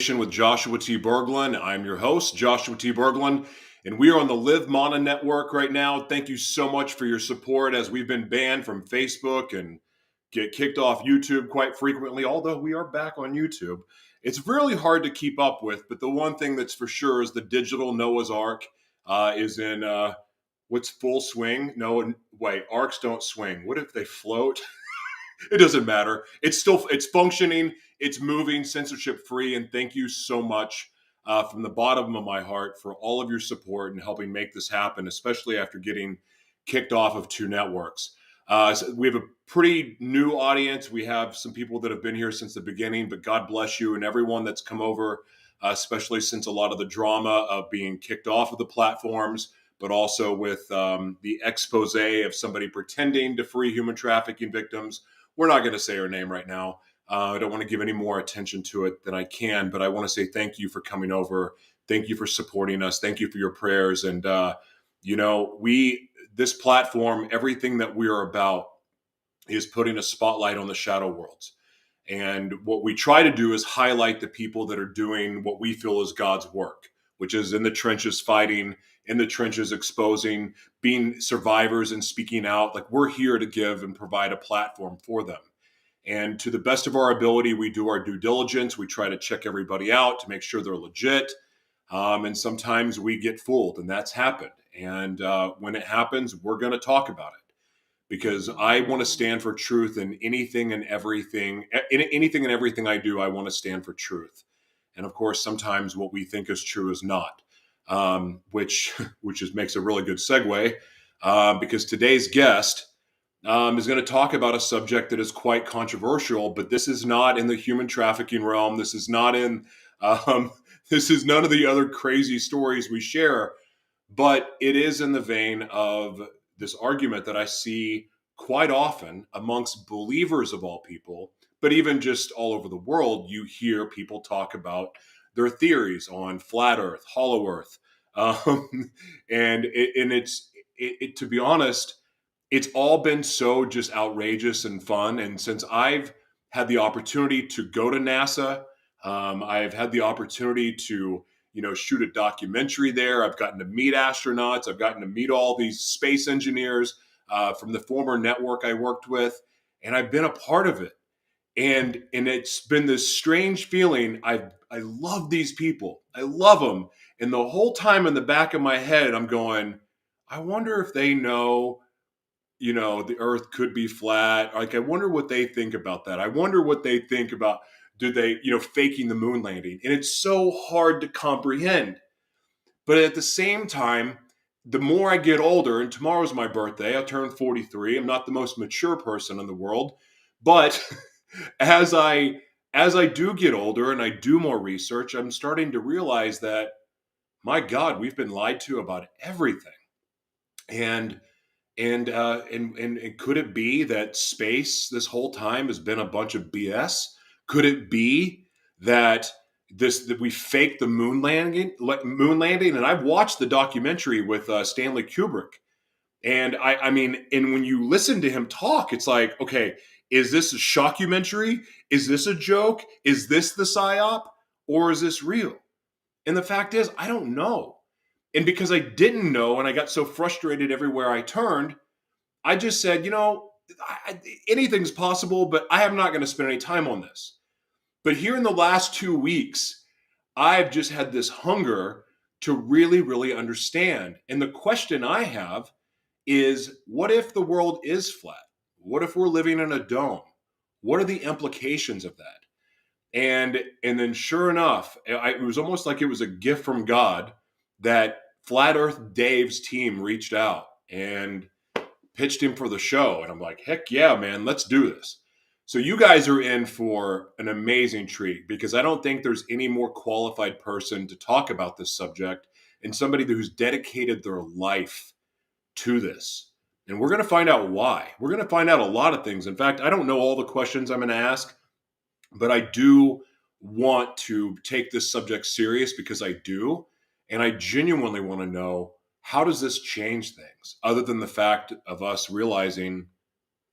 With Joshua T. Berglan. I'm your host, Joshua T. Berglan, and we are on the Live Mana Network right now. Thank you so much for your support as we've been banned from Facebook and get kicked off YouTube quite frequently, although we are back on YouTube. It's really hard to keep up with, but the one thing that's for sure is the digital Noah's Ark is in what's full swing. No, wait, arcs don't swing. What if they float? It doesn't matter. It's functioning. It's moving, censorship free. And thank you so much from the bottom of my heart for all of your support and helping make this happen, especially after getting kicked off of two networks. So we have a pretty new audience. We have some people that have been here since the beginning, but God bless you and everyone that's come over, especially since a lot of the drama of being kicked off of the platforms, but also with the expose of somebody pretending to free human trafficking victims. We're not going to say her name right now. I don't want to give any more attention to it than I can, but I want to say thank you for coming over. Thank you for supporting us. Thank you for your prayers. And, this platform, everything that we are about is putting a spotlight on the shadow worlds. And what we try to do is highlight the people that are doing what we feel is God's work, which is in the trenches fighting, in the trenches exposing, being survivors and speaking out. Like, we're here to give and provide a platform for them. And to the best of our ability, we do our due diligence. We try to check everybody out to make sure they're legit. And sometimes we get fooled, and that's happened. And when it happens, we're going to talk about it, because I want to stand for truth in anything and everything. Anything and everything I do, I want to stand for truth. And of course, sometimes what we think is true is not, which makes a really good segue, because today's guest is going to talk about a subject that is quite controversial, but this is not in the human trafficking realm. This is not in, this is none of the other crazy stories we share, but it is in the vein of this argument that I see quite often amongst believers of all people, but even just all over the world. You hear people talk about their theories on flat Earth, hollow Earth, and it's to be honest, it's all been so just outrageous and fun. And since I've had the opportunity to go to NASA, I've had the opportunity to, shoot a documentary there. I've gotten to meet astronauts. I've gotten to meet all these space engineers from the former network I worked with, and I've been a part of it. And it's been this strange feeling. I love these people. I love them. And the whole time in the back of my head, I'm going, I wonder if they know, the earth could be flat. Like, I wonder what they think about that. I wonder what they think about, faking the moon landing. And it's so hard to comprehend. But at the same time, the more I get older, and tomorrow's my birthday, I turn 43. I'm not the most mature person in the world, but as I do get older and I do more research, I'm starting to realize that, my God, we've been lied to about everything. And could it be that space this whole time has been a bunch of BS? Could it be that we faked the moon landing? And I've watched the documentary with Stanley Kubrick, and I mean, and when you listen to him talk, it's like, okay, is this a shockumentary? Is this a joke? Is this the psyop, or is this real? And the fact is, I don't know. And because I didn't know, and I got so frustrated everywhere I turned, I just said, anything's possible, but I am not going to spend any time on this. But here in the last 2 weeks, I've just had this hunger to really, really understand. And the question I have is, what if the world is flat? What if we're living in a dome? What are the implications of that? And then sure enough, it was almost like it was a gift from God that Flat Earth Dave's team reached out and pitched him for the show. And I'm like, heck yeah, man, let's do this. So you guys are in for an amazing treat, because I don't think there's any more qualified person to talk about this subject, and somebody who's dedicated their life to this. And we're going to find out why. We're going to find out a lot of things. In fact, I don't know all the questions I'm going to ask, but I do want to take this subject serious, because I do. And I genuinely want to know, how does this change things, other than the fact of us realizing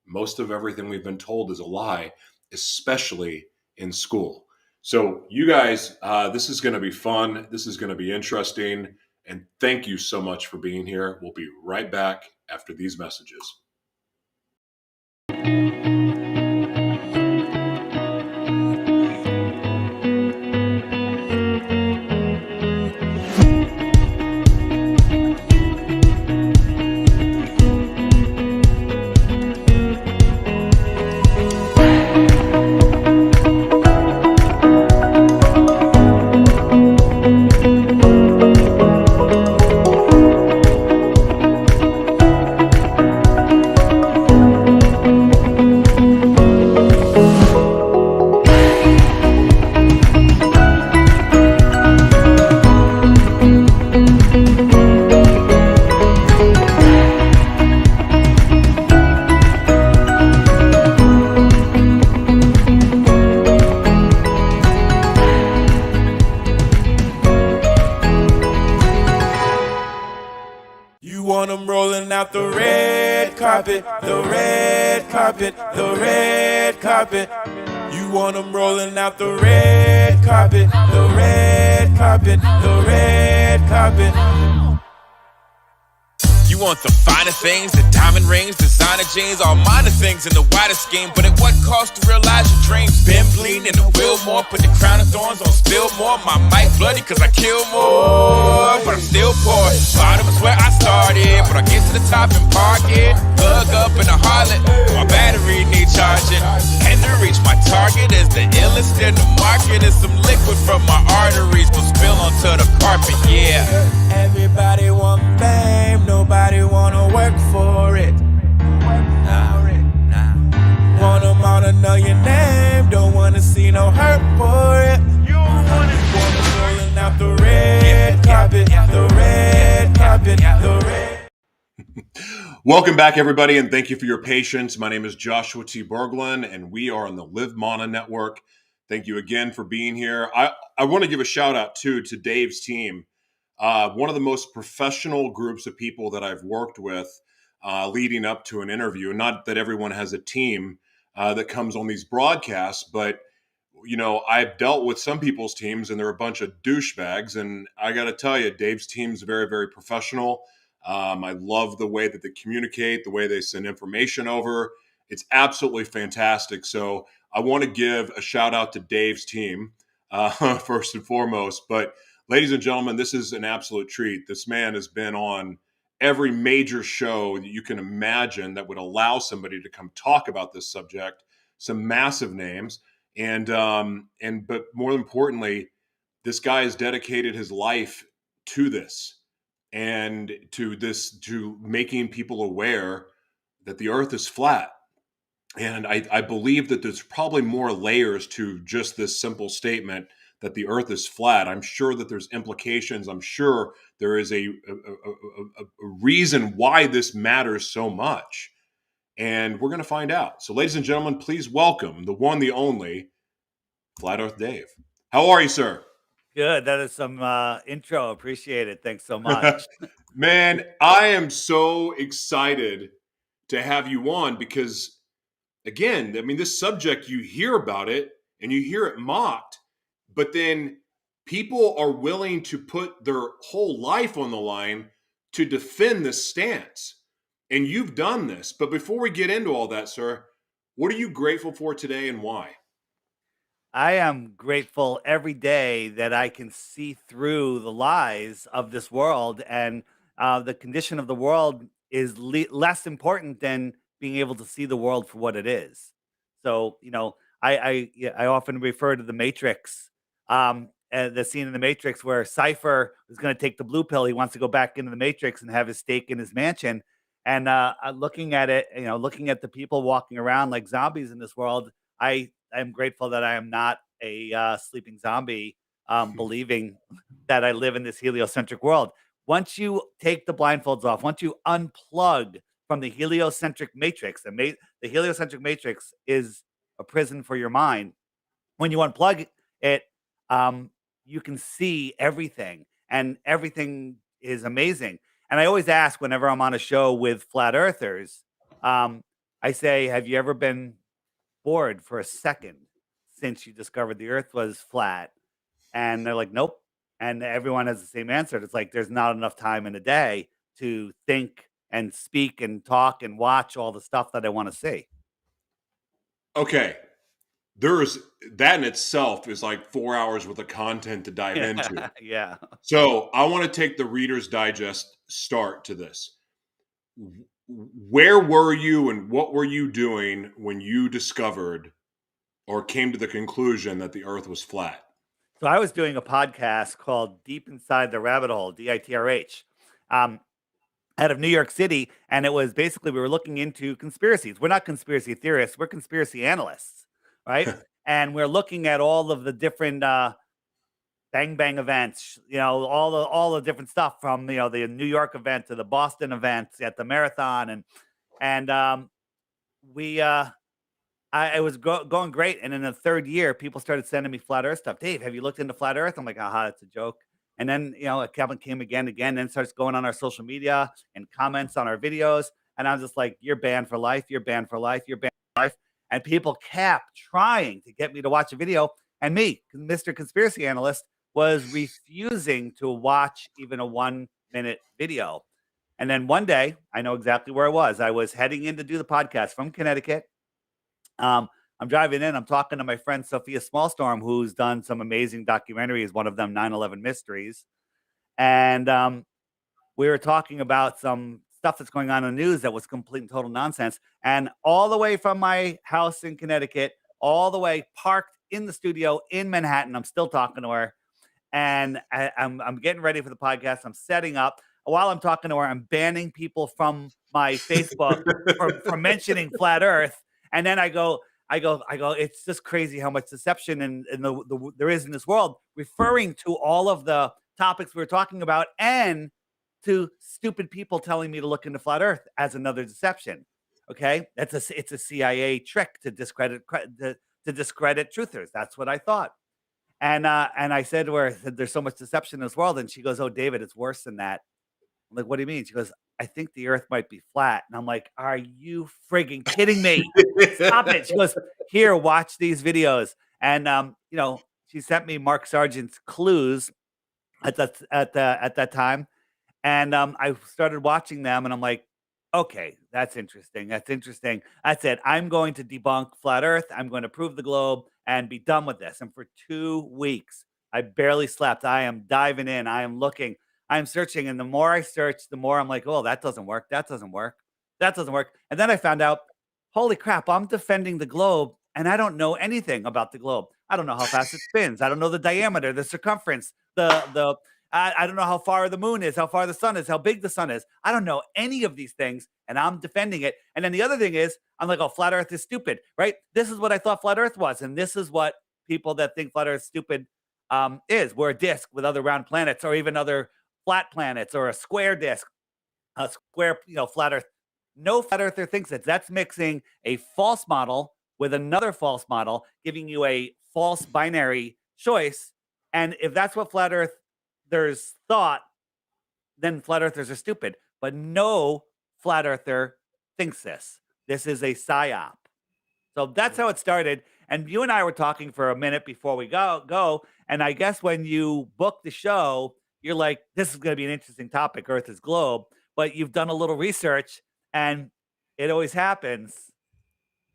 most of everything we've been told is a lie, especially in school. So, you guys, this is going to be fun. This is going to be interesting. And thank you so much for being here. We'll be right back after these messages. You want them rolling out the red carpet, the red carpet, the red carpet. You want them rolling out the red carpet, the red carpet, the red carpet. You want the finer things, the diamond rings, designer jeans, all minor things in the wider scheme. But at what cost to realize your dreams? Been bleeding in the Wilmore, put the crown of thorns on Spillmore. My mic bloody cause I kill more, but I'm still poor. Bottom is where I started, but I get to the top and park it. Plug up in a Harlot, my battery need charging. And to reach my target is the illest in the market. Is some liquid from my arteries will spill onto the carpet, yeah. Everybody want fame, nobody wanna work for it. Want them all to know your name, don't wanna see no hurt for it. You want it rolling out the red carpet, the red carpet, the red. Welcome back, everybody, and thank you for your patience. My name is Joshua T. Berglan, and we are on the Live Mana Network. Thank you again for being here. I want to give a shout out, too, to Dave's team. One of the most professional groups of people that I've worked with leading up to an interview. Not that everyone has a team that comes on these broadcasts, but you know, I've dealt with some people's teams and they're a bunch of douchebags. And I got to tell you, Dave's team's very, very professional. I love the way that they communicate, the way they send information over. It's absolutely fantastic. So I want to give a shout out to Dave's team first and foremost. But ladies and gentlemen, this is an absolute treat. This man has been on every major show that you can imagine that would allow somebody to come talk about this subject. Some massive names. But more importantly, this guy has dedicated his life to this and to making people aware that the earth is flat. And I believe that there's probably more layers to just this simple statement that the earth is flat. I'm sure that there's implications. I'm sure there is a reason why this matters so much. And we're going to find out. So, ladies and gentlemen, please welcome the one, the only, Flat Earth Dave. How are you, sir? Good. That is some intro. Appreciate it. Thanks so much. Man, I am so excited to have you on because, again, I mean, this subject, you hear about it and you hear it mocked, but then people are willing to put their whole life on the line to defend this stance. And you've done this. But before we get into all that, sir, what are you grateful for today and why? I am grateful every day that I can see through the lies of this world, and the condition of the world is less important than being able to see the world for what it is. So, I often refer to the Matrix, the scene in the Matrix where Cypher is going to take the blue pill. He wants to go back into the Matrix and have his stake in his mansion. And looking at it, looking at the people walking around like zombies in this world, I'm grateful that I am not a sleeping zombie, believing that I live in this heliocentric world. Once you take the blindfolds off, once you unplug from the heliocentric matrix, the heliocentric matrix is a prison for your mind. When you unplug it, you can see everything, and everything is amazing. And I always ask whenever I'm on a show with flat earthers, I say, have you ever been bored for a second since you discovered the earth was flat? And they're like, nope. And everyone has the same answer. It's like there's not enough time in a day to think and speak and talk and watch all the stuff that I want to see. Okay. There's that in itself is like 4 hours worth of content to dive Yeah. into. Yeah. So I want to take the Reader's Digest start to this. Where were you and what were you doing when you discovered or came to the conclusion that the earth was flat? So I was doing a podcast called Deep Inside the Rabbit Hole, DITRH, um, out of New York City. And it was basically, we were looking into conspiracies. We're not conspiracy theorists, we're conspiracy analysts, right? And we're looking at all of the different bang bang events, all the different stuff from the New York event to the Boston events at the marathon, and we it was going great. And in the third year, people started sending me flat Earth stuff. Dave, have you looked into flat Earth? I'm like, aha, it's a joke. And then Kevin came again, and starts going on our social media and comments on our videos, and I'm just like, you're banned for life. You're banned for life. You're banned for life. And people kept trying to get me to watch a video, and me, Mr. Conspiracy Analyst, was refusing to watch even a 1-minute video. And then one day, I know exactly where I was. I was heading in to do the podcast from Connecticut. I'm driving in. I'm talking to my friend Sophia Smallstorm, who's done some amazing documentaries, one of them 9/11 Mysteries. And we were talking about some stuff that's going on in the news that was complete and total nonsense. And all the way from my house in Connecticut, all the way parked in the studio in Manhattan, I'm still talking to her. And I'm getting ready for the podcast. I'm setting up. While I'm talking to her, I'm banning people from my Facebook for mentioning flat Earth. And then I go. It's just crazy how much deception and there is in this world, referring to all of the topics we were talking about, and to stupid people telling me to look into flat Earth as another deception. Okay, it's a CIA trick to discredit truthers. That's what I thought. And I said to her, there's so much deception in this world. And she goes, oh, David, it's worse than that. I'm like, what do you mean? She goes, I think the earth might be flat. And I'm like, are you frigging kidding me? Stop it. She goes, here, watch these videos. And, she sent me Mark Sargent's Clues at that time. And I started watching them, and I'm like, okay, that's interesting. That's interesting. I said, I'm going to debunk flat Earth. I'm going to prove the globe and be done with this. And for 2 weeks, I barely slept. I am diving in. I am looking. I'm searching. And the more I search, the more I'm like, oh, that doesn't work. That doesn't work. That doesn't work. And then I found out, holy crap, I'm defending the globe, and I don't know anything about the globe. I don't know how fast it spins. I don't know the diameter, the circumference, I don't know how far the moon is, how far the sun is, how big the sun is. I don't know any of these things, and I'm defending it. And then the other thing is, I'm like, oh, flat Earth is stupid, right? This is what I thought flat Earth was, and this is what people that think flat Earth is stupid is. We're a disk with other round planets, or even other flat planets, or a square disk, a square, flat Earth. No flat Earther thinks that. That's mixing a false model with another false model, giving you a false binary choice. And if that's what flat Earth there's thought, then flat earthers are stupid. But no flat earther thinks this. This is a psyop. So that's how it started. And you and I were talking for a minute before we go. And I guess when you book the show, you're like, this is going to be an interesting topic, Earth is globe. But you've done a little research, and it always happens.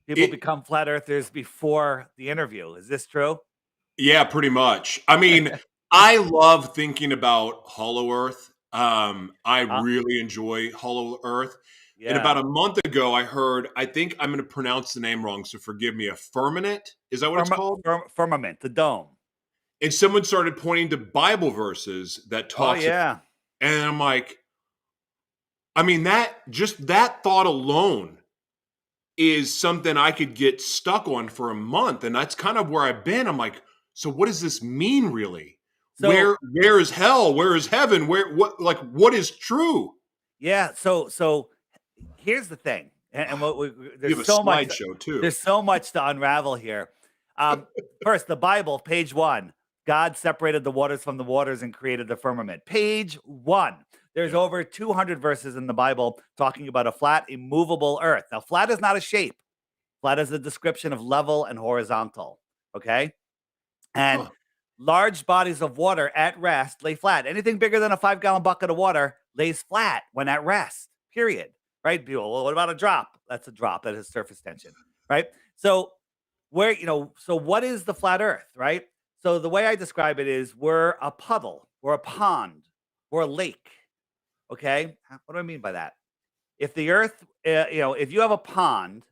People become flat earthers before the interview. Is this true? Yeah, pretty much. I mean, I love thinking about Hollow Earth. I really enjoy Hollow Earth. Yeah. And about a month ago, I think I'm going to pronounce the name wrong, so forgive me, a firmament? Is that what it's called? Firmament, the dome. And someone started pointing to Bible verses that talks. Oh, yeah. And I'm like, I mean, that thought alone is something I could get stuck on for a month. And that's kind of where I've been. I'm like, so what does this mean really? So, where is hell? Where is heaven? What is true? Yeah. So here's the thing. And there's so much slideshow too. There's so much to unravel here. First, the Bible, page 1. God separated the waters from the waters and created the firmament. Page 1. There's over 200 verses in the Bible talking about a flat, immovable earth. Now, flat is not a shape. Flat is a description of level and horizontal. Okay. And Huh. large bodies of water at rest lay flat. Anything bigger than a 5-gallon bucket of water lays flat when at rest, period. Right? People, well, what about a drop? That's a drop that has surface tension. Right. So, so what is the flat earth? Right. So, the way I describe it is we're a puddle, we're a pond, we're a lake. Okay. What do I mean by that? If the earth, if you have a pond,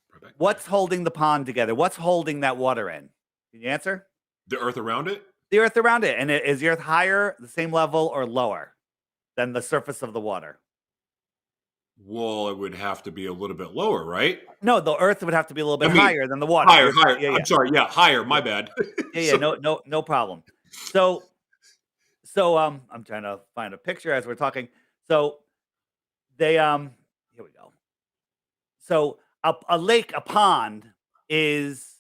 Perfect. what's holding the pond together? What's holding that water in? Can you answer? The earth around it? The earth around it. And is the earth higher, the same level, or lower than the surface of the water? Well, it would have to be a little bit lower, right? No, the earth would have to be a little I bit mean, higher than the water. higher, higher. Yeah, I'm yeah, sorry. Yeah, higher. My yeah, bad. yeah, yeah. So, No problem. So, I'm trying to find a picture as we're talking. So they here we go. So a lake, a pond is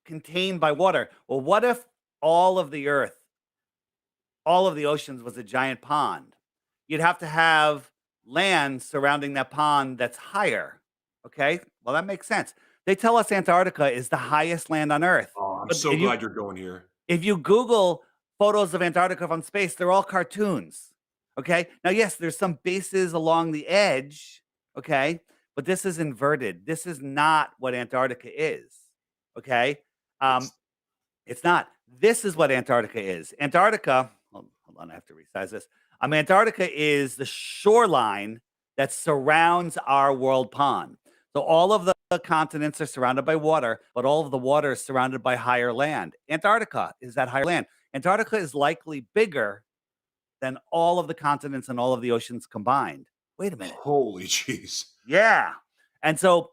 contained by water. Well, what if all of the earth, all of the oceans was a giant pond? You'd have to have land surrounding that pond that's higher. Okay. Well, that makes sense. They tell us Antarctica is the highest land on Earth. oh, I'm But so glad you're going here. if you Google photos of Antarctica from space, they're all cartoons. Okay. Now, yes, there's some bases along the edge. Okay. But this is inverted. This is not what Antarctica is. Okay. Um, It's it's not. This is what Antarctica is. Antarctica, hold on, I have to resize this. Antarctica is the shoreline that surrounds our world pond. So all of the continents are surrounded by water, but all of the water is surrounded by higher land. Antarctica is that higher land. Antarctica is likely bigger than all of the continents and all of the oceans combined. Wait a minute. holy jeez. Yeah. And so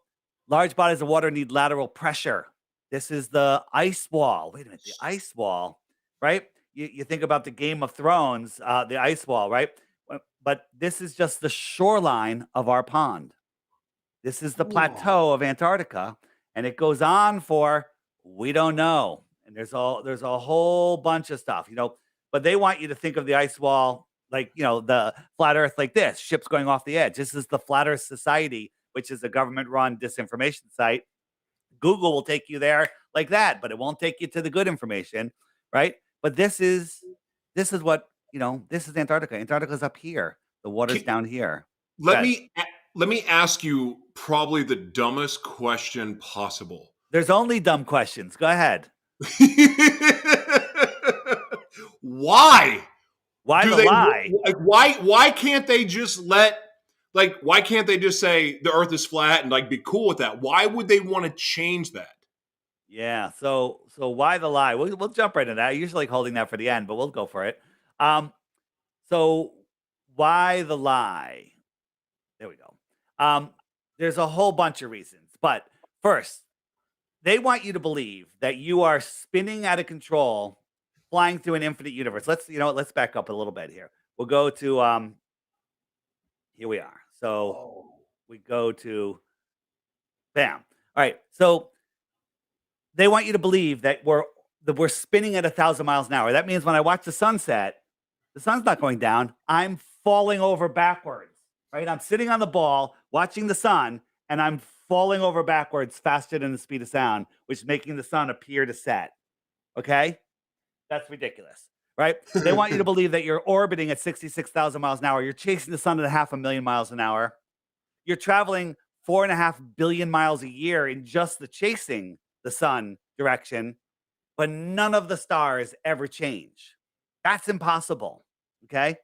large bodies of water need lateral pressure. This is the ice wall. Wait a minute. The ice wall, right? You think about the Game of Thrones, the ice wall, right? But this is just the shoreline of our pond. This is the Whoa. plateau of Antarctica. And it goes on for, we don't know. And there's a whole bunch of stuff, but they want you to think of the ice wall like, the flat earth like this, ships going off the edge. This is the Flat Earth Society, which is a government-run disinformation site. Google will take you there like that, but it won't take you to the good information, right? But this is what, this is Antarctica. Antarctica's up here. The water's Can- down here. let Good. me let me ask you probably the dumbest question possible. There's only dumb questions. Go ahead. Why Why do the they lie? like why can't they just why can't they just say the earth is flat and like be cool with that? Why would they want to change that? Yeah. So why the lie? We'll jump right into that. I usually like holding that for the end, but we'll go for it. So why the lie? There we go. There's a whole bunch of reasons, but first, they want you to believe that you are spinning out of control, flying through an infinite universe. Let's back up a little bit here. We'll go to here we are. So Oh. we go to bam. All right. So they want you to believe that we're spinning at 1,000 miles an hour. That means when I watch the sunset, the sun's not going down. I'm falling over backwards. Right? I'm sitting on the ball watching the sun, and I'm falling over backwards faster than the speed of sound, which is making the sun appear to set. Okay? That's ridiculous. Right? They want you to believe that you're orbiting at 66,000 miles an hour. You're chasing the sun at 500,000 miles an hour. You're traveling 4.5 billion miles a year in just the chasing the sun direction, but none of the stars ever change. That's impossible. Okay?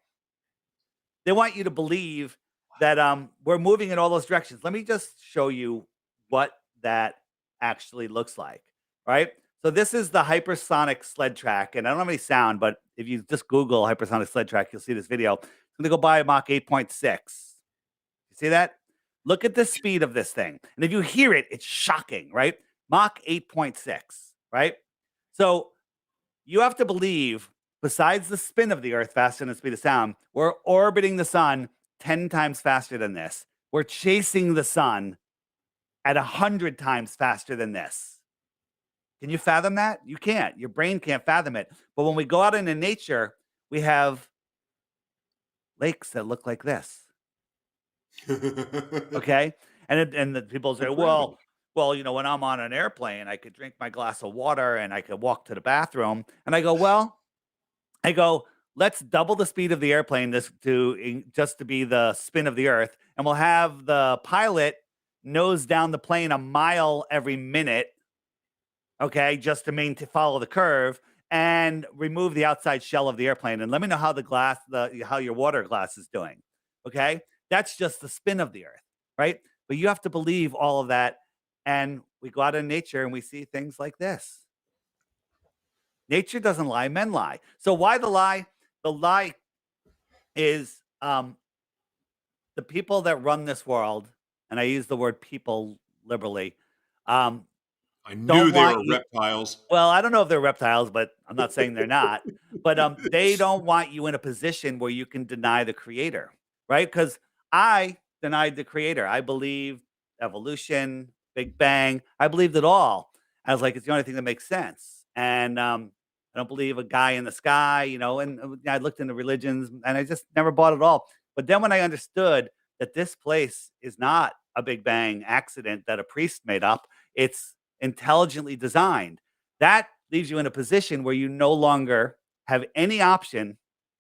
They want you to believe that we're moving in all those directions. Let me just show you what that actually looks like, right? So this is the hypersonic sled track, and I don't have any sound, but if you just Google hypersonic sled track, you'll see this video. It's going to go by Mach 8.6. You see that? Look at the speed of this thing. And if you hear it, it's shocking, right? Mach 8.6, right? So you have to believe, besides the spin of the Earth faster than the speed of sound, we're orbiting the sun 10 times faster than this. We're chasing the sun at 100 times faster than this. Can you fathom that? You can't. Your brain can't fathom it. But when we go out into nature, we have lakes that look like this. Okay? And the people say, well, well, when I'm on an airplane, I could drink my glass of water and I could walk to the bathroom. And I go, well, I go, let's double the speed of the airplane just to be the spin of the earth. And we'll have the pilot nose down the plane a mile every minute. Okay. Just to follow the curve and remove the outside shell of the airplane. And let me know how how your water glass is doing. Okay. That's just the spin of the earth. Right. But you have to believe all of that. And we go out in nature and we see things like this. Nature doesn't lie, men lie. So why the lie? The lie is the people that run this world, and I use the word people liberally, um, I knew don't they want were you. reptiles. Well, I don't know if they're reptiles, but I'm not saying they're not. But they don't want you in a position where you can deny the creator, right? Because I denied the creator. I believe evolution, Big Bang. I believed it all. I was like, it's the only thing that makes sense. And I don't believe a guy in the sky, And I looked into religions, and I just never bought it all. But then when I understood that this place is not a Big Bang accident that a priest made up, it's intelligently designed. That leaves you in a position where you no longer have any option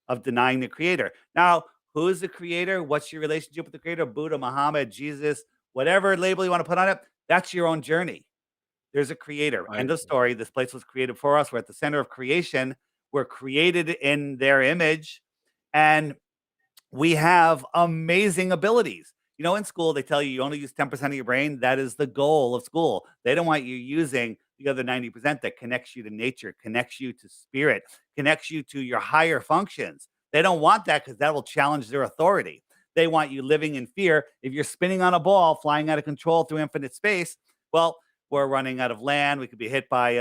of denying the creator. Now, who is the creator? What's your relationship with the creator? Buddha, Muhammad, Jesus, whatever label you want to put on it, that's your own journey. There's a creator. I End of story. This place was created for us. We're at the center of creation. We're created in their image. And we have amazing abilities. In school, they tell you you only use 10% of your brain. That is the goal of school. They don't want you using the other 90% that connects you to nature, connects you to spirit, connects you to your higher functions. They don't want that because that will challenge their authority. They want you living in fear. If you're spinning on a ball, flying out of control through infinite space, well, we're running out of land. We could be hit by,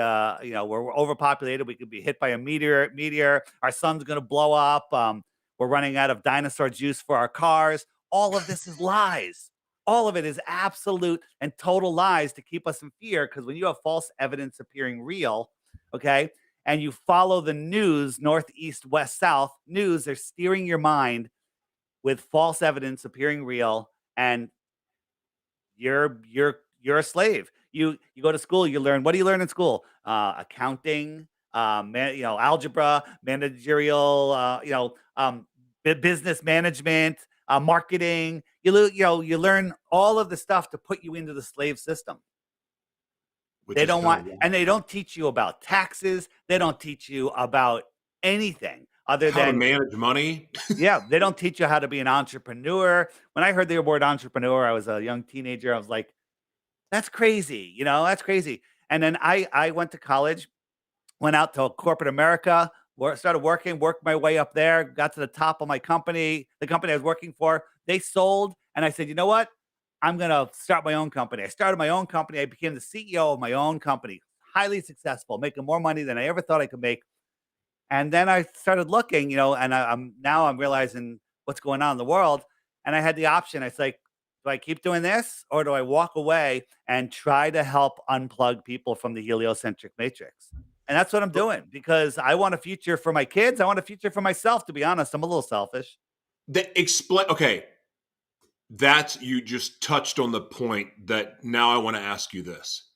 we're overpopulated. We could be hit by a meteor. Our sun's going to blow up. We're running out of dinosaur juice for our cars. All of this is lies. All of it is absolute and total lies to keep us in fear. Because when you have false evidence appearing real, okay, and you follow the news, north, east, west, south news, they're steering your mind with false evidence appearing real, and you're a slave. You go to school, you learn. What do you learn in school? Accounting, algebra, managerial, business management, marketing. You learn all of the stuff to put you into the slave system. which They is don't gonna want, and they don't teach you about taxes. They don't teach you about anything other how to than, manage money. yeah, they don't teach you how to be an entrepreneur. When I heard the word entrepreneur, I was a young teenager. I was like, that's crazy. That's crazy. And then I went to college, went out to corporate America, started worked my way up there, got to the top of my company, the company I was working for. They sold, and I said, you know what? I'm going to start my own company. I started my own company. I became the CEO of my own company, highly successful, making more money than I ever thought I could make. And then I started looking, and I'm realizing what's going on in the world. And I had the option. It's like, do I keep doing this, or do I walk away and try to help unplug people from the heliocentric matrix? And that's what I'm doing, because I want a future for my kids. I want a future for myself. To be honest, I'm a little selfish. Okay, that's, you just touched on the point that now I want to ask you this.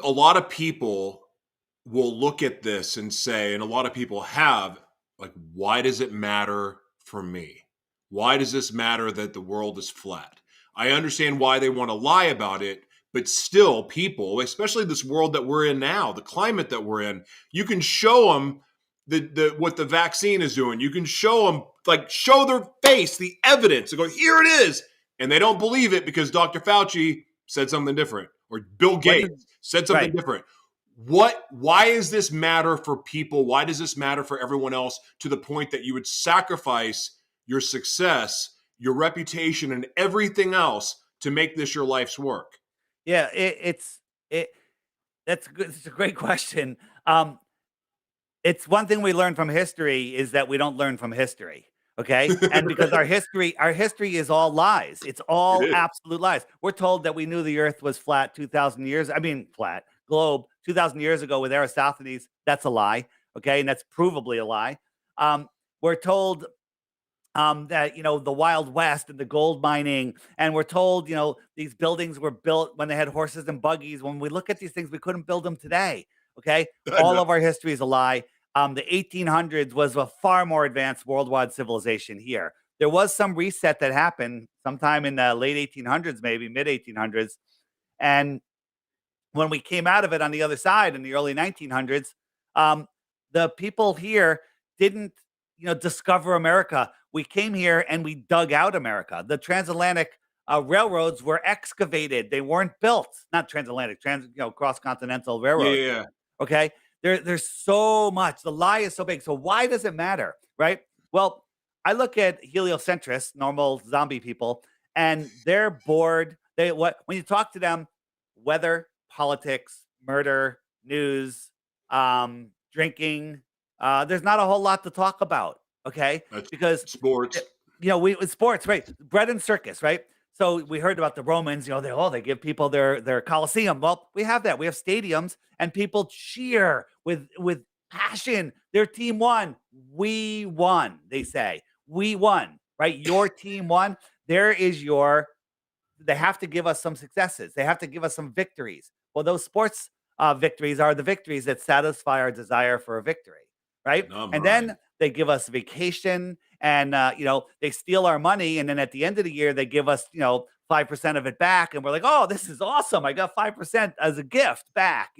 A lot of people will look at this and say, and a lot of people have, like, why does it matter for me? Why does this matter that the world is flat? I understand why they want to lie about it, but still, people, especially this world that we're in now, the climate that we're in, you can show them what the vaccine is doing. You can show them, show their face, the evidence, and go, here it is. And they don't believe it because Dr. Fauci said something different, or Bill Gates said something Right. different. Why does this matter for people? Why does this matter for everyone else, to the point that you would sacrifice your success, your reputation, and everything else to make this your life's work? Yeah, that's good. It's a great question. It's one thing we learn from history is that we don't learn from history. Okay. And because our history is all lies. It's all It is. absolute lies. We're told that we knew the earth was flat 2,000 years. I mean, flat globe 2,000 years ago with Aristophanes. That's a lie. Okay. And that's provably a lie. We're told that the Wild West and the gold mining, and we're told these buildings were built when they had horses and buggies. When we look at these things, we couldn't build them today. Okay, I all know. of our history is a lie. The 1800s was a far more advanced worldwide civilization here. There was some reset that happened sometime in the late 1800s, maybe mid 1800s, and when we came out of it on the other side in the early 1900s, um, the people here didn't, discover America. We came here and we dug out America. The transatlantic railroads were excavated; they weren't built. Not transatlantic, cross continental Yeah, railroads. yeah, yeah. Okay. There's so much. The lie is so big. So why does it matter? Right. Well, I look at heliocentrists, normal zombie people, and they're bored. When you talk to them, weather, politics, murder, news, drinking, there's not a whole lot to talk about. Okay. That's Because sports. we with sports, right? Bread and circus, right? So we heard about the Romans, they give people their Colosseum. Well, we have that. We have stadiums and people cheer with passion. Their team won. We won, they say. We won, right? Your team won. There is your They have to give us some successes. They have to give us some victories. Well, those sports victories are the victories that satisfy our desire for a victory, right? Numb, And right. then they give us vacation, and they steal our money, and then at the end of the year they give us 5% of it back, and we're like, oh, this is awesome! I got 5% as a gift back,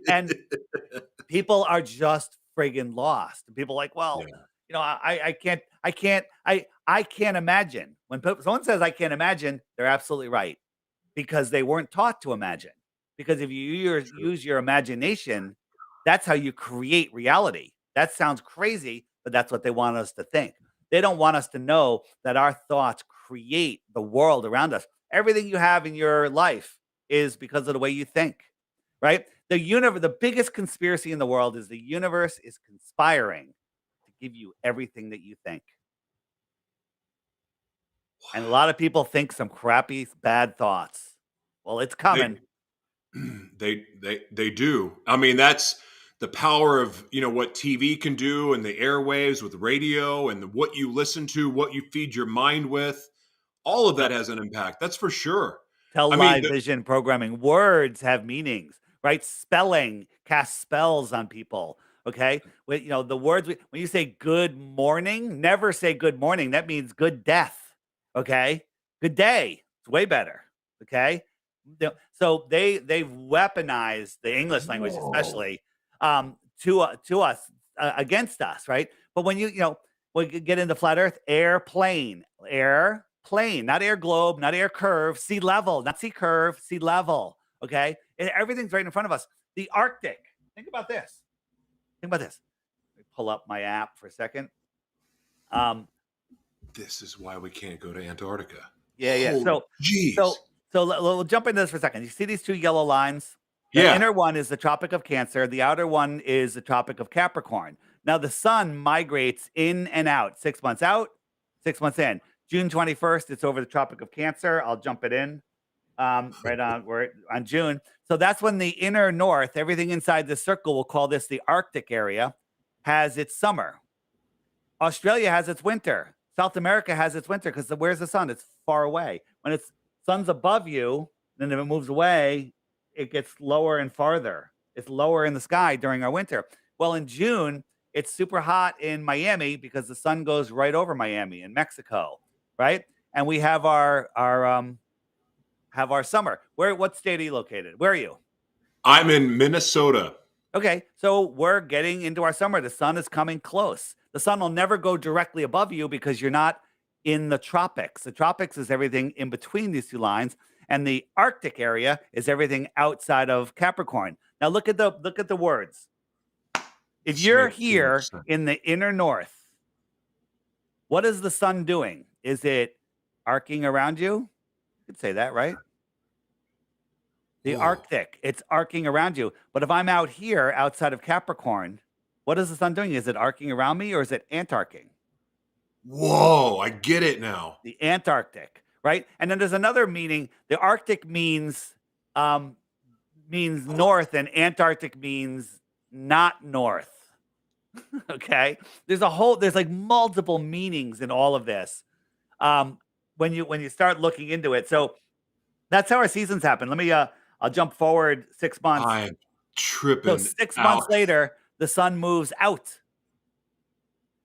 and people are just friggin' lost. And people are like, well, Yeah. I can't imagine. When someone says I can't imagine, they're absolutely right because they weren't taught to imagine. Because if you True. use your imagination, that's how you create reality. That sounds crazy, but that's what they want us to think. They don't want us to know that our thoughts create the world around us. Everything you have in your life is because of the way you think, right? The biggest conspiracy in the world is the universe is conspiring to give you everything that you think. And a lot of people think some crappy, bad thoughts. Well, it's They coming. they do. I mean, that's the power of what TV can do and the airwaves with radio and what you listen to, what you feed your mind with. All of that Yep. has an impact. That's for sure. I mean, Television programming. Words have meanings, right? Spelling casts spells on people. Okay. The words, when you say good morning, never say good morning. That means good death. Okay. Good day. It's way better. Okay. So they've weaponized the English language, whoa. especially to us against us, right? But when you get into flat Earth, airplane, not air globe, not air curve, sea level, not sea curve, sea level. Okay, everything's right in front of us. The Arctic. Think about this. Think about this. Let me pull up my app for a second. Um, This is why we can't go to Antarctica. yeah. Holy jeez. So we'll jump into this for a second. You see these two yellow lines? The Yeah. inner one is the Tropic of Cancer. The outer one is the Tropic of Capricorn. Now the sun migrates in and out, 6 months in. June 21st, it's over the Tropic of Cancer. I'll jump it in. Right on we're on June. So that's when the inner north, everything inside the circle, we'll call this the Arctic area, has its summer. Australia has its winter. South America has its winter because where's the sun? It's far away. When it's sun's above you, then if it moves away, it gets lower and farther. It's lower in the sky during our winter. Well, in June, it's super hot in Miami because the sun goes right over Miami in Mexico, right? And we have our summer. What state are you located? Where are you? I'm in Minnesota. Okay, so we're getting into our summer. The sun is coming close. The sun will never go directly above you because you're not in the tropics. The tropics is everything in between these two lines, and the Arctic area is everything outside of Capricorn. Now look at the words. If This you're makes too much here sense. in the inner north, what is the sun doing? Is it arcing around you? You could say that, right? The Whoa. Arctic, it's arcing around you. But if I'm out here outside of Capricorn, what is the sun doing? Is it arcing around me or is it antarcing? Whoa. I get it now. The Antarctic, right? And then there's another meaning. The Arctic means north, and Antarctic means not north. Okay, there's like multiple meanings in all of this. Um, when you start looking into it, so that's how our seasons happen. Let me I'll jump forward 6 months. I'm So tripping 6 months out. later, the sun moves out,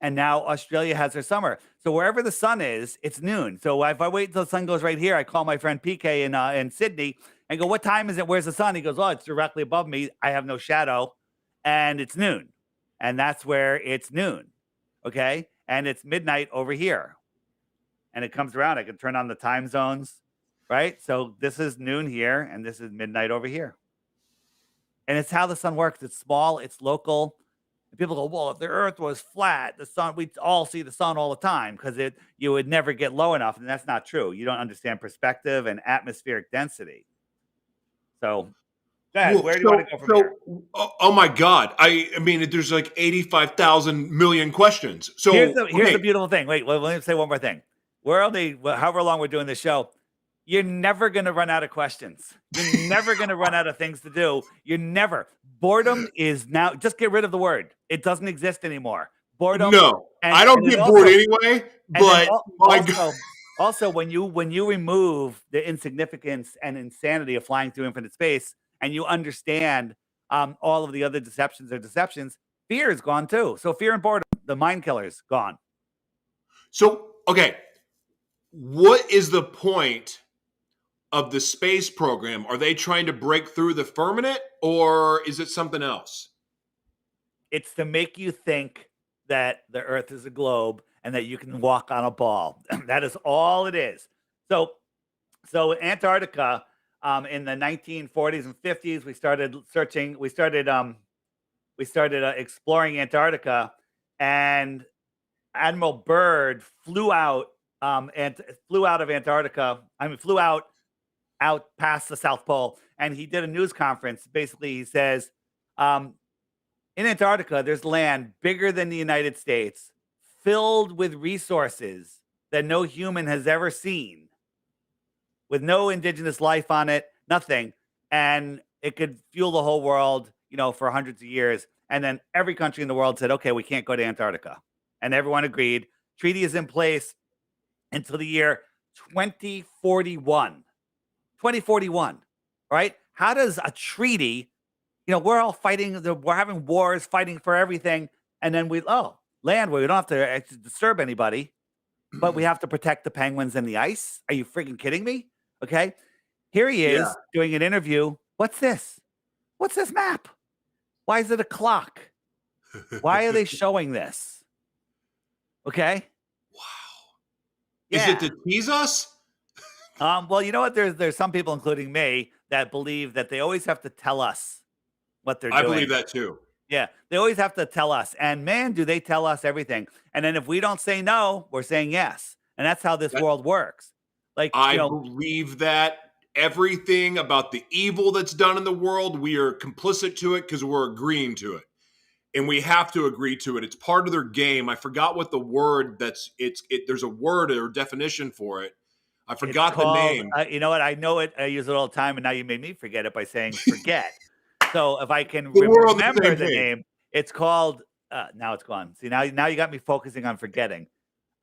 and now Australia has their summer. So wherever the sun is, it's noon. So if I wait until the sun goes right here, I call my friend PK in Sydney and go, "What time is it? Where's the sun?" He goes, "Oh, it's directly above me. I have no shadow, and it's noon." And that's where it's noon. Okay, and it's midnight over here, and it comes around. I can turn on the time zones, right? So this is noon here, and this is midnight over here. And it's how the sun works. It's small, it's local. And people go, well, if the earth was flat, the sun, we'd all see the sun all the time because you would never get low enough. And that's not true. You don't understand perspective and atmospheric density. So go ahead. Well, Where do you want to go from here? oh my God. I mean, there's like 85,000 million questions. So, Here's the okay. beautiful thing. Wait, let me say one more thing. We're only however long we're doing this show. You're never going to run out of questions. You're never going to run out of things to do. You're never. Boredom is now. Just get rid of the word. It doesn't exist anymore. Boredom, No, I don't and then get bored also anyway, and then but my God. also when you remove the insignificance and insanity of flying through infinite space, and you understand all of the other deceptions, fear is gone too. So fear and boredom, the mind killers, gone. So, okay. What is the point of the space program? Are they trying to break through the firmament or is it something else? It's to make you think that the Earth is a globe and that you can walk on a ball. That is all it is. So, Antarctica, in the 1940s and 50s, we started searching. We started exploring Antarctica, and Admiral Byrd flew out and flew out of Antarctica. I mean, flew out past the South Pole, and he did a news conference. Basically, he says, um, in Antarctica, there's land bigger than the United States, filled with resources that no human has ever seen, with no indigenous life on it, nothing. And it could fuel the whole world, for hundreds of years. And then every country in the world said, okay, we can't go to Antarctica. And everyone agreed. Treaty is in place until the year 2041. 2041, right? How does a treaty, we're all fighting, we're having wars, fighting for everything. And then land where we don't have to actually disturb anybody, but we have to protect the penguins and the ice. Are you freaking kidding me? Okay. Here he Yeah. is doing an interview. What's this? What's this map? Why is it a clock? Why are they showing this? Okay. Wow. Yeah. Is it to tease us? Well, you know what? There's some people, including me, that believe that they always have to tell us what they're I doing. believe that too. Yeah, they always have to tell us. And man, do they tell us everything. And then if we don't say no, we're saying yes. And that's how this world works. Like, I believe that everything about the evil that's done in the world, we are complicit to it because we're agreeing to it. And we have to agree to it. It's part of their game. I forgot what the word there's a word or definition for it. I forgot the name. you know what? I know it. I use it all the time. And now you made me forget it by saying forget. So if I can We're on the remember same the page. name, it's called, now it's gone. See, now you got me focusing on forgetting.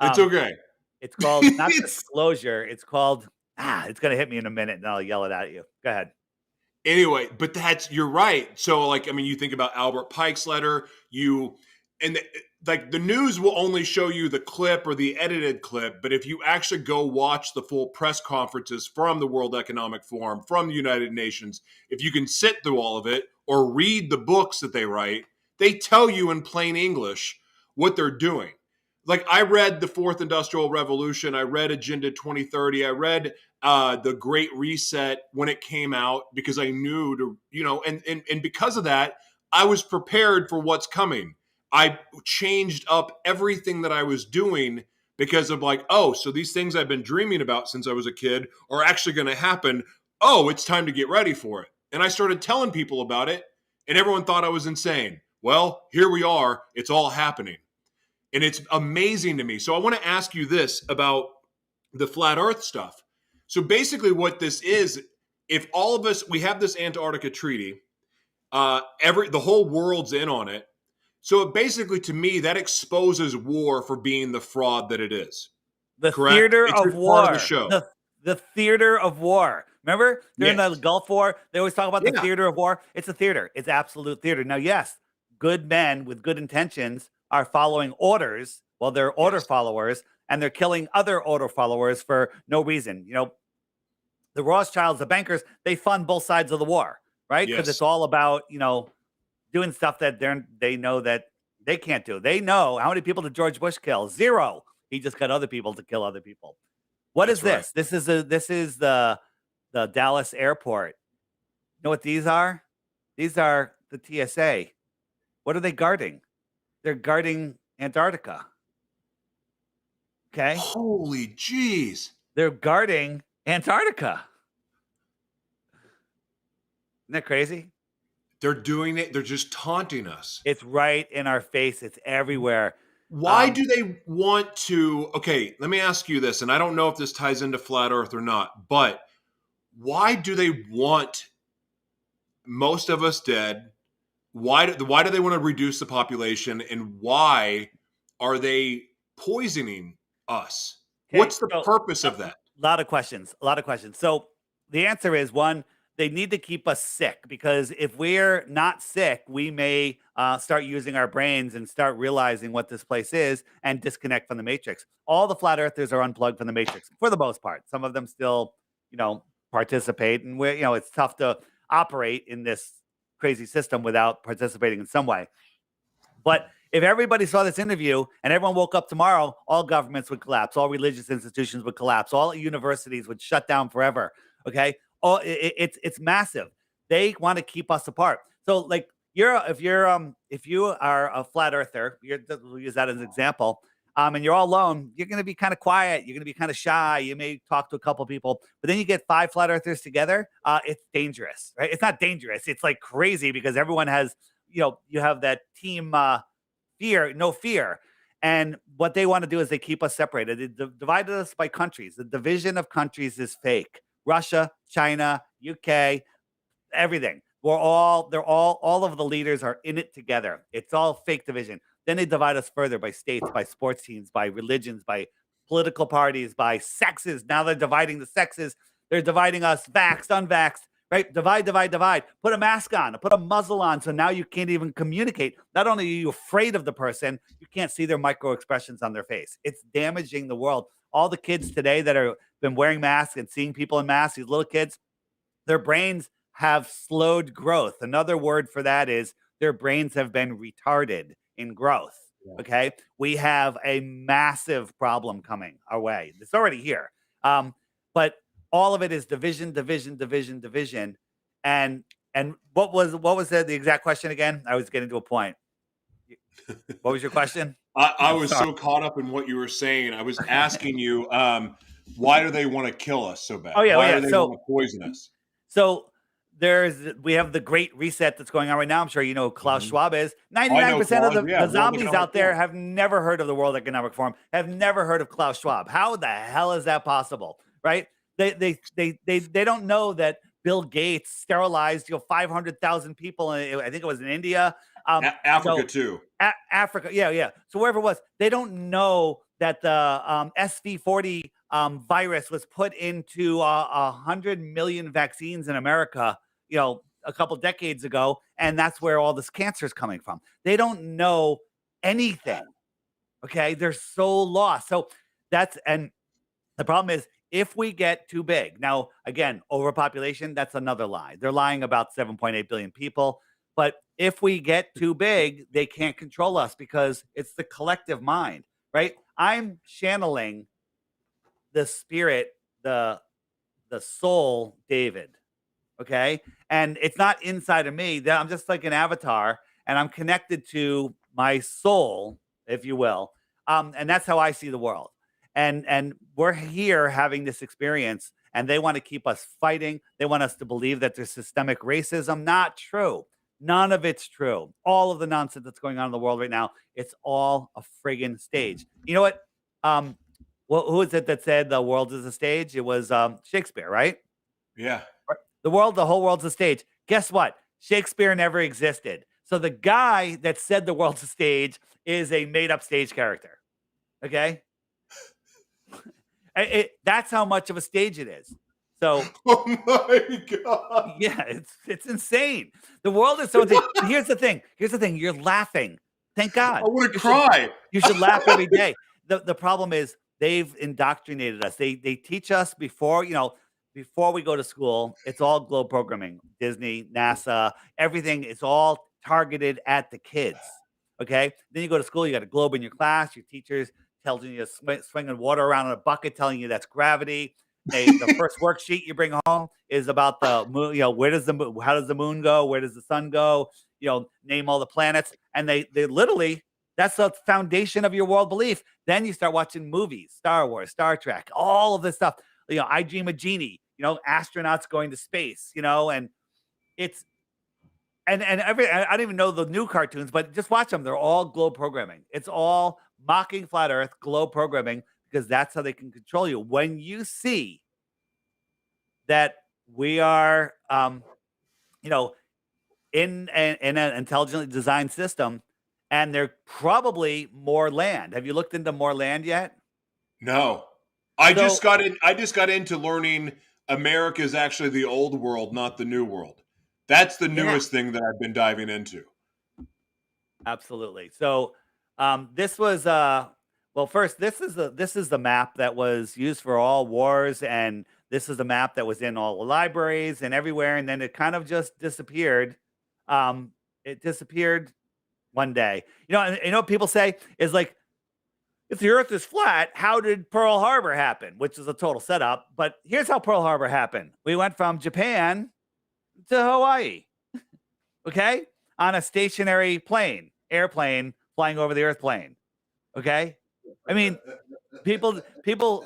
It's okay. It's called not disclosure. It's called, it's going to hit me in a minute and I'll yell it at you. Go ahead. Anyway, but you're right. So, you think about Albert Pike's letter, the news will only show you the clip or the edited clip. But if you actually go watch the full press conferences from the World Economic Forum, from the United Nations, if you can sit through all of it or read the books that they write, they tell you in plain English what they're doing. Like, I read the Fourth Industrial Revolution. I read Agenda 2030. I read the Great Reset when it came out because I knew and because of that, I was prepared for what's coming. I changed up everything that I was doing because of so these things I've been dreaming about since I was a kid are actually going to happen. Oh, it's time to get ready for it. And I started telling people about it, and everyone thought I was insane. Well, here we are. It's all happening. And it's amazing to me. So I want to ask you this about the flat earth stuff. So basically what this is, if all of us, we have this Antarctica treaty, the whole world's in on it. So basically, to me, that exposes war for being the fraud that it is. The Correct? theater It's of just part of the war. show. The theater of war. Remember during the Yes. Gulf War, they always talk about the Yeah. theater of war. It's a theater. It's absolute theater. Now, yes, good men with good intentions are following orders. Well, they're order Yes. followers, and they're killing other order followers for no reason. The Rothschilds, the bankers, they fund both sides of the war, right? Because it's Yes. all about doing stuff that they know that they can't do. They know how many people did George Bush kill? Zero. He just got other people to kill other people. What is That's right. this? This is the Dallas airport. You know what these are? These are the TSA. What are they guarding? They're guarding Antarctica. Okay? Holy jeez. They're guarding Antarctica. Isn't that crazy? They're doing it. They're just taunting us. It's right in our face. It's everywhere. Why do they want to? Okay, let me ask you this, and I don't know if this ties into flat Earth or not, but why do they want most of us dead? Why do they want to reduce the population, and why are they poisoning us? Okay, What's the so purpose of that? a lot of questions. A lot of questions. So the answer is one, they need to keep us sick because if we're not sick, we may start using our brains and start realizing what this place is and disconnect from the matrix. All the flat earthers are unplugged from the matrix for the most part. Some of them still, participate, and it's tough to operate in this crazy system without participating in some way. But if everybody saw this interview and everyone woke up tomorrow, all governments would collapse, all religious institutions would collapse, all universities would shut down forever. Okay, it's massive. They want to keep us apart. So, like, if you are a flat earther, we'll use that as an example. And you're all alone, you're going to be kind of quiet. You're going to be kind of shy. You may talk to a couple people, but then you get 5 flat earthers together. It's dangerous, right? It's not dangerous. It's like crazy because everyone has, you have that team no fear. And what they want to do is they keep us separated. They divided us by countries. The division of countries is fake. Russia, China, UK, everything. All of the leaders are in it together. It's all fake division. Then they divide us further by states, by sports teams, by religions, by political parties, by sexes. Now they're dividing the sexes. They're dividing us, vaxxed, unvaxxed, right? Divide, divide, divide. Put a mask on, put a muzzle on, so now you can't even communicate. Not only are you afraid of the person, you can't see their micro expressions on their face. It's damaging the world. All the kids today that are been wearing masks and seeing people in masks, these little kids, their brains have slowed growth. Another word for that is their brains have been retarded in growth. Yeah. Okay. We have a massive problem coming our way. It's already here. But all of it is division, division, division, division. And what was the exact question again? I was getting to a point. What was your question? I was so caught up in what you were saying. I was asking you, why do they want to kill us so bad? Oh, yeah. Why do they want to poison us? So we have the great reset that's going on right now. I'm sure you know who Klaus Schwab is. 99% of the zombies out there have never heard of the World Economic Forum, have never heard of Klaus Schwab. How the hell is that possible? Right? They don't know that Bill Gates sterilized 500,000 people. I think it was in India. Africa too. Africa, yeah. So wherever it was, they don't know that the SV40 virus was put into 100 million vaccines in America, a couple decades ago, and that's where all this cancer is coming from. They don't know anything. Okay, they're so lost. So and the problem is if we get too big. Now, again, overpopulation, that's another lie. They're lying about 7.8 billion people. But if we get too big, they can't control us because it's the collective mind, right? I'm channeling the spirit, the soul, David. Okay. And it's not inside of me. I'm just like an avatar and I'm connected to my soul, if you will. And that's how I see the world. And we're here having this experience and they want to keep us fighting. They want us to believe that there's systemic racism. Not true. None of it's true. All of the nonsense that's going on in the world right now, it's all a friggin' stage. You know what? Who is it that said the world is a stage? It was Shakespeare, right? Yeah. The whole world's a stage. Guess what? Shakespeare never existed. So the guy that said the world's a stage is a made-up stage character. Okay, that's how much of a stage it is. So Oh my god! yeah, it's insane. The world is so insane. And here's the thing. Here's the thing. You're laughing. Thank I God. want to You should cry. you should laugh every day. The problem is they've indoctrinated us. They teach us before we go to school, it's all globe programming. Disney, NASA, everything is all targeted at the kids. Okay? Then you go to school, you got a globe in your class, your teachers telling you to swinging water around in a bucket, telling you that's gravity. The first worksheet you bring home is about the moon. How does the moon go? Where does the sun go? Name all the planets. And they literally, that's the foundation of your world belief. Then you start watching movies, Star Wars, Star Trek, all of this stuff. I Dream of Genie, astronauts going to space, and it's I don't even know the new cartoons, but just watch them. They're all globe programming. It's all mocking flat Earth, globe programming, because that's how they can control you. When you see that we are, in an intelligently designed system, and there probably more land. Have you looked into more land yet? No. I So just got in. I just got into learning America is actually the old world, not the new world. That's the yeah, newest thing that I've been diving into. absolutely. So this was well, first, this is the map that was used for all wars, and this is the map that was in all the libraries and everywhere, and then it kind of just disappeared. It disappeared one day. And what people say is like, if the Earth is flat, how did Pearl Harbor happen? Which is a total setup. But here's how Pearl Harbor happened. We went from Japan to Hawaii, okay, on a stationary airplane flying over the Earth plane. Okay, I mean, people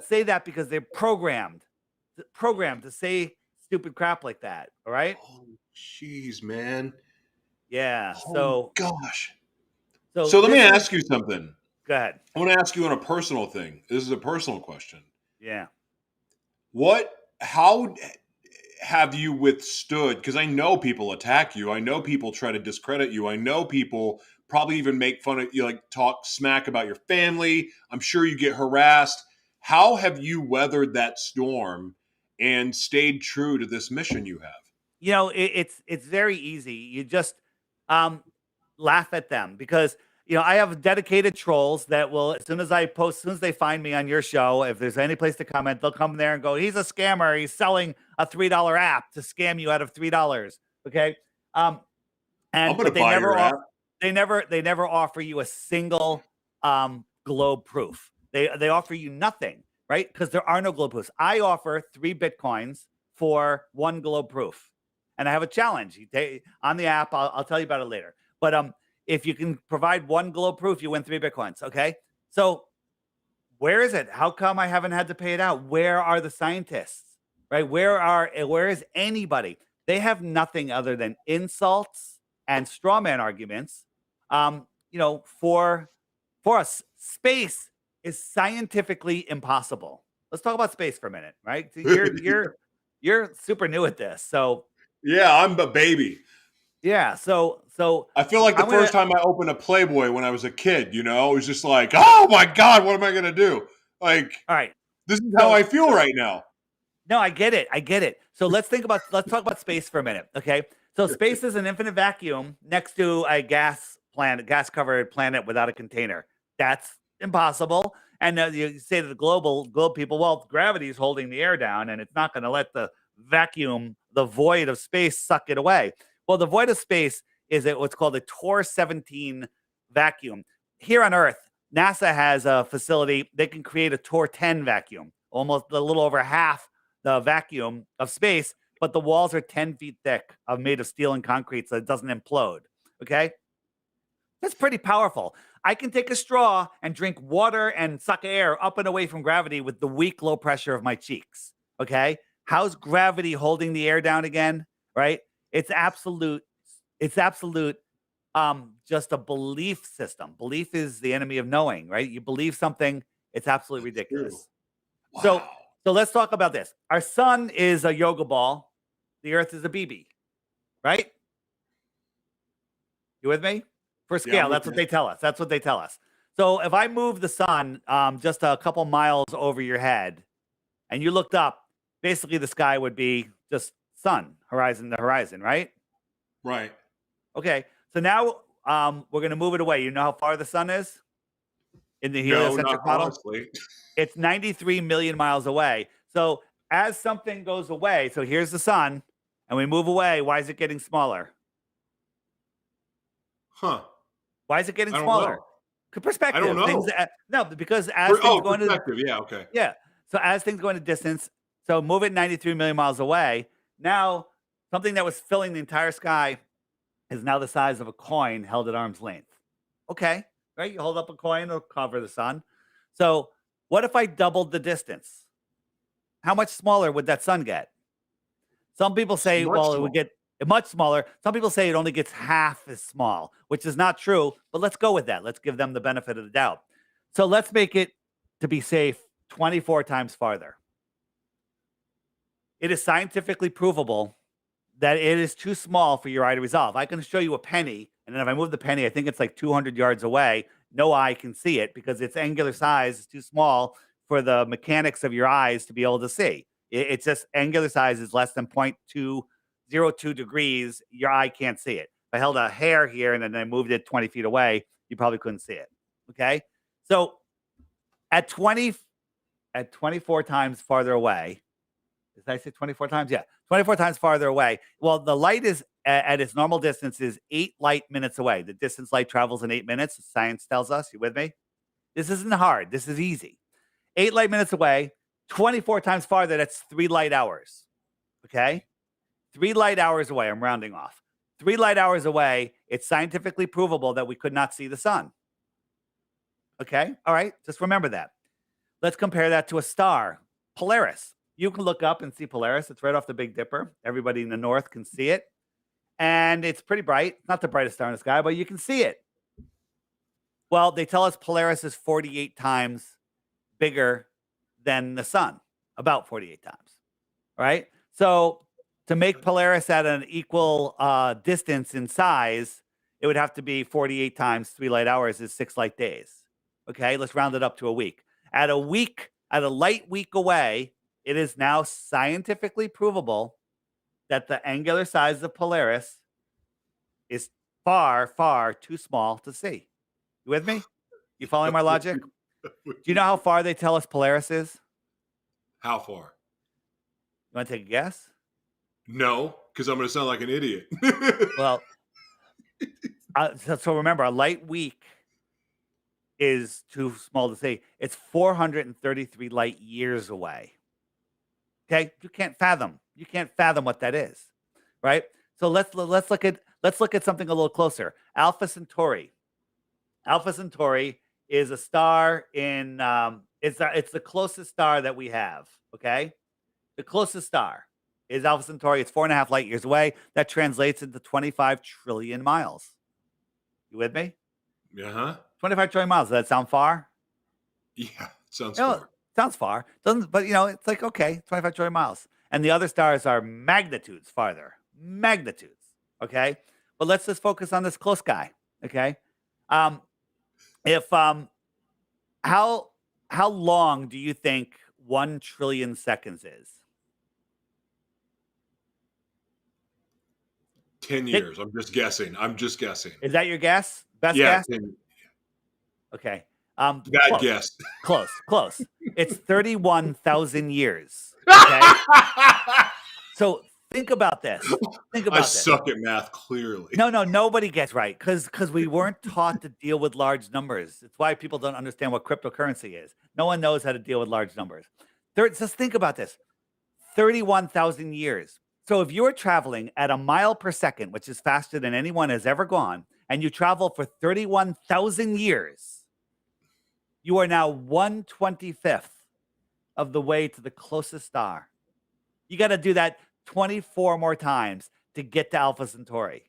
say that because they're programmed to say stupid crap like that. All right. Oh, jeez, man. Yeah. Oh So gosh. so So let me this is ask you something. go ahead. I want to ask you on a personal thing. This is a personal question. Yeah. How have you withstood? Because I know people attack you. I know people try to discredit you. I know people probably even make fun of you, like talk smack about your family. I'm sure you get harassed. How have you weathered that storm and stayed true to this mission you have? It's very easy. You just um, laugh at them because I have dedicated trolls that will, as soon as I post, as soon as they find me on your show, if there's any place to comment, they'll come there and go, "He's a scammer. He's selling a $3 app to scam you out of $3." Okay, I'm and going but to buy your app. they never offer you a single globe proof. They offer you nothing, right? Because there are no globe proofs. I offer 3 Bitcoins for 1 globe proof, and I have a challenge. On the app. I'll tell you about it later. But if you can provide 1 globe proof, you win 3 Bitcoins. Okay, so where is it? How come I haven't had to pay it out? Where are the scientists? Right? Where is anybody? They have nothing other than insults and straw man arguments. For us, space is scientifically impossible. Let's talk about space for a minute, right? So you're super new at this, so Yeah, I'm a baby. yeah. So I feel like the I'm gonna first time I opened a Playboy when I was a kid, it was just like, oh my God, what am I going to do? Like, all right. this is how So I feel right now. no, I get it. I get it. So let's talk about space for a minute. Okay. So space is an infinite vacuum next to a gas covered planet without a container. That's impossible. And you say to the globe people, well, gravity is holding the air down and it's not going to let the void of space suck it away. Well, the void of space is what's called a Tor 17 vacuum. Here on Earth, NASA has a facility. They can create a Tor 10 vacuum, almost a little over half the vacuum of space, but the walls are 10 feet thick, made of steel and concrete, so it doesn't implode. Okay. That's pretty powerful. I can take a straw and drink water and suck air up and away from gravity with the weak low pressure of my cheeks. Okay. How's gravity holding the air down again? Right. It's absolute. Just a belief system. Belief is the enemy of knowing, right? You believe something, it's absolutely ridiculous. Wow. So let's talk about this. Our sun is a yoga ball. The earth is a BB, right? You with me? For Yeah, scale, I'm that's with what you. they tell us. That's what they tell us. So if I move the sun just a couple miles over your head, and you looked up, basically the sky would be just sun, horizon to horizon, right? Right. Okay. So now we're going to move it away. You know how far the sun is in the No, not heliocentric model? honestly. It's 93 million miles away. So as something goes away, so here's the sun, and we move away, why is it getting smaller? Huh. Why is it getting I don't smaller? know. I don't Perspective. know. No, because as things go into Perspective. Yeah. Okay. yeah. So as things go into distance, so move it 93 million miles away. Now, something that was filling the entire sky is now the size of a coin held at arm's length. Okay, right? You hold up a coin, it'll cover the sun. So, what if I doubled the distance? How much smaller would that sun get? Some people It's say, much well, it would smaller. get much smaller. Some people say it only gets half as small, which is not true, but let's go with that. Let's give them the benefit of the doubt. So, let's make it, to be safe, 24 times farther. It is scientifically provable that it is too small for your eye to resolve. I can show you a penny, and then if I move the penny, I think it's like 200 yards away. No eye can see it because its angular size is too small for the mechanics of your eyes to be able to see. It's just angular size is less than 0.202 degrees. Your eye can't see it. If I held a hair here and then I moved it 20 feet away, you probably couldn't see it. Okay. So at 24 times farther away, did I say 24 times? Yeah, 24 times farther away. Well, the light is at its normal distance is 8 light minutes away. The distance light travels in 8 minutes. Science tells us. You with me? This isn't hard. This is easy. 8 light minutes away, 24 times farther. That's 3 light hours. Okay, 3 light hours away. I'm rounding off. 3 light hours away. It's scientifically provable that we could not see the sun. Okay, all right. Just remember that. Let's compare that to a star, Polaris. You can look up and see Polaris. It's right off the Big Dipper. Everybody in the north can see it. And it's pretty bright. Not the brightest star in the sky, but you can see it. Well, they tell us Polaris is 48 times bigger than the sun, about 48 times. Right? So to make Polaris at an equal distance in size, it would have to be 48 times 3 light hours is 6 light days. Okay, let's round it up to a week. At a light week away, it is now scientifically provable that the angular size of Polaris is far, far too small to see. You with me? You following my logic? Do you know how far they tell us Polaris is? How far? You want to take a guess? No, because I'm going to sound like an idiot. Well, so remember, a light week is too small to see. It's 433 light years away. Okay, you can't fathom. You can't fathom what that is, right? So let's look at something a little closer. Alpha Centauri. Alpha Centauri is a star in it's the closest star that we have. Okay, the closest star is Alpha Centauri. It's 4.5 light years away. That translates into 25 trillion miles. You with me? Uh-huh. 25 trillion miles. Does that sound far? Yeah, sounds You know, far. sounds far. Doesn't, but it's like, okay, 25 trillion miles. And the other stars are magnitudes farther. Magnitudes. Okay. But let's just focus on this close guy. Okay. If how long do you think 1 trillion seconds is? 10 years. I'm just guessing. Is that your guess? Best Yeah, guess? 10. Okay. Bad guess. Close. It's 31,000 years. Okay. So think about this. I suck at math, clearly. No, nobody gets right because we weren't taught to deal with large numbers. It's why people don't understand what cryptocurrency is. No one knows how to deal with large numbers. Just think about this. 31,000 years. So if you're traveling at a mile per second, which is faster than anyone has ever gone, and you travel for 31,000 years, you are now 1/25th of the way to the closest star. You got to do that 24 more times to get to Alpha Centauri.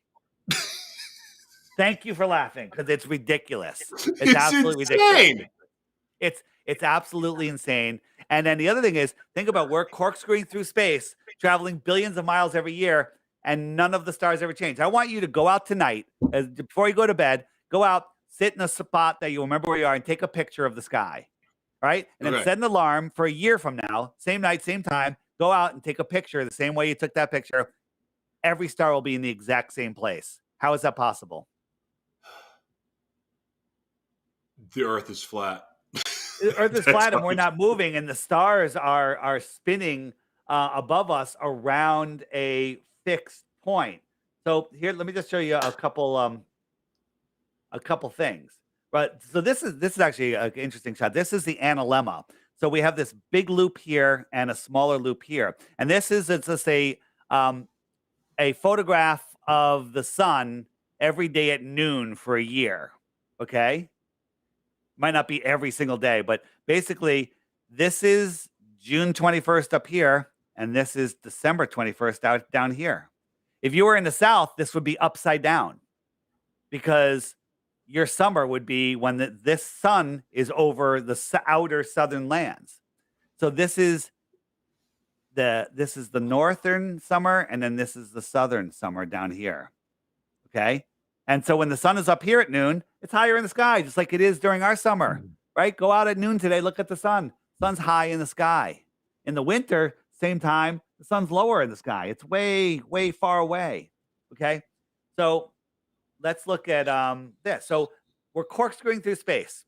Thank you for laughing because it's ridiculous. It's absolutely insane. ridiculous. It's absolutely insane. And then the other thing is, think about we're corkscrewing through space, traveling billions of miles every year, and none of the stars ever change. I want you to go out tonight, before you go to bed, go out, sit in a spot that you remember where you are, and take a picture of the sky, right? And then Okay. set an alarm for a year from now, same night, same time. Go out and take a picture the same way you took that picture. Every star will be in the exact same place. How is that possible? The Earth is flat. The Earth is That's flat and how we're not moving, and the stars are spinning above us around a fixed point. So here, let me just show you a couple things. But so this is actually an interesting shot. This is the analemma. So we have this big loop here and a smaller loop here, and this is it's just a photograph of the sun every day at noon for a year. Okay. Might not be every single day, but basically, this is June 21st up here, and this is December 21st down here. If you were in the South, this would be upside down because your summer would be when this sun is over the outer southern lands. So this is the northern summer, and then this is the southern summer down here. Okay. And so when the sun is up here at noon, it's higher in the sky, just like it is during our summer, right? Go out at noon today, look at the sun. Sun's high in the sky. In the winter, same time, the sun's lower in the sky. It's way, way far away. Okay. So let's look at this. So we're corkscrewing through space,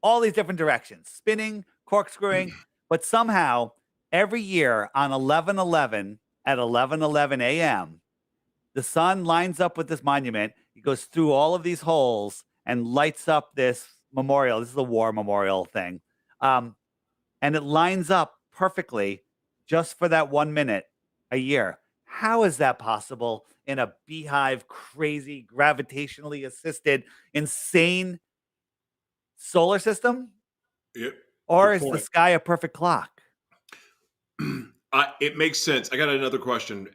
all these different directions, spinning, corkscrewing, but somehow every year on 11/11 at 11:11 a.m., the sun lines up with this monument. He goes through all of these holes and lights up this memorial. This is a war memorial thing. And it lines up perfectly just for that 1 minute a year. How is that possible in a beehive, crazy, gravitationally assisted, insane solar system? Yep. Or Good is the point. sky a perfect clock? It makes sense. I got another question.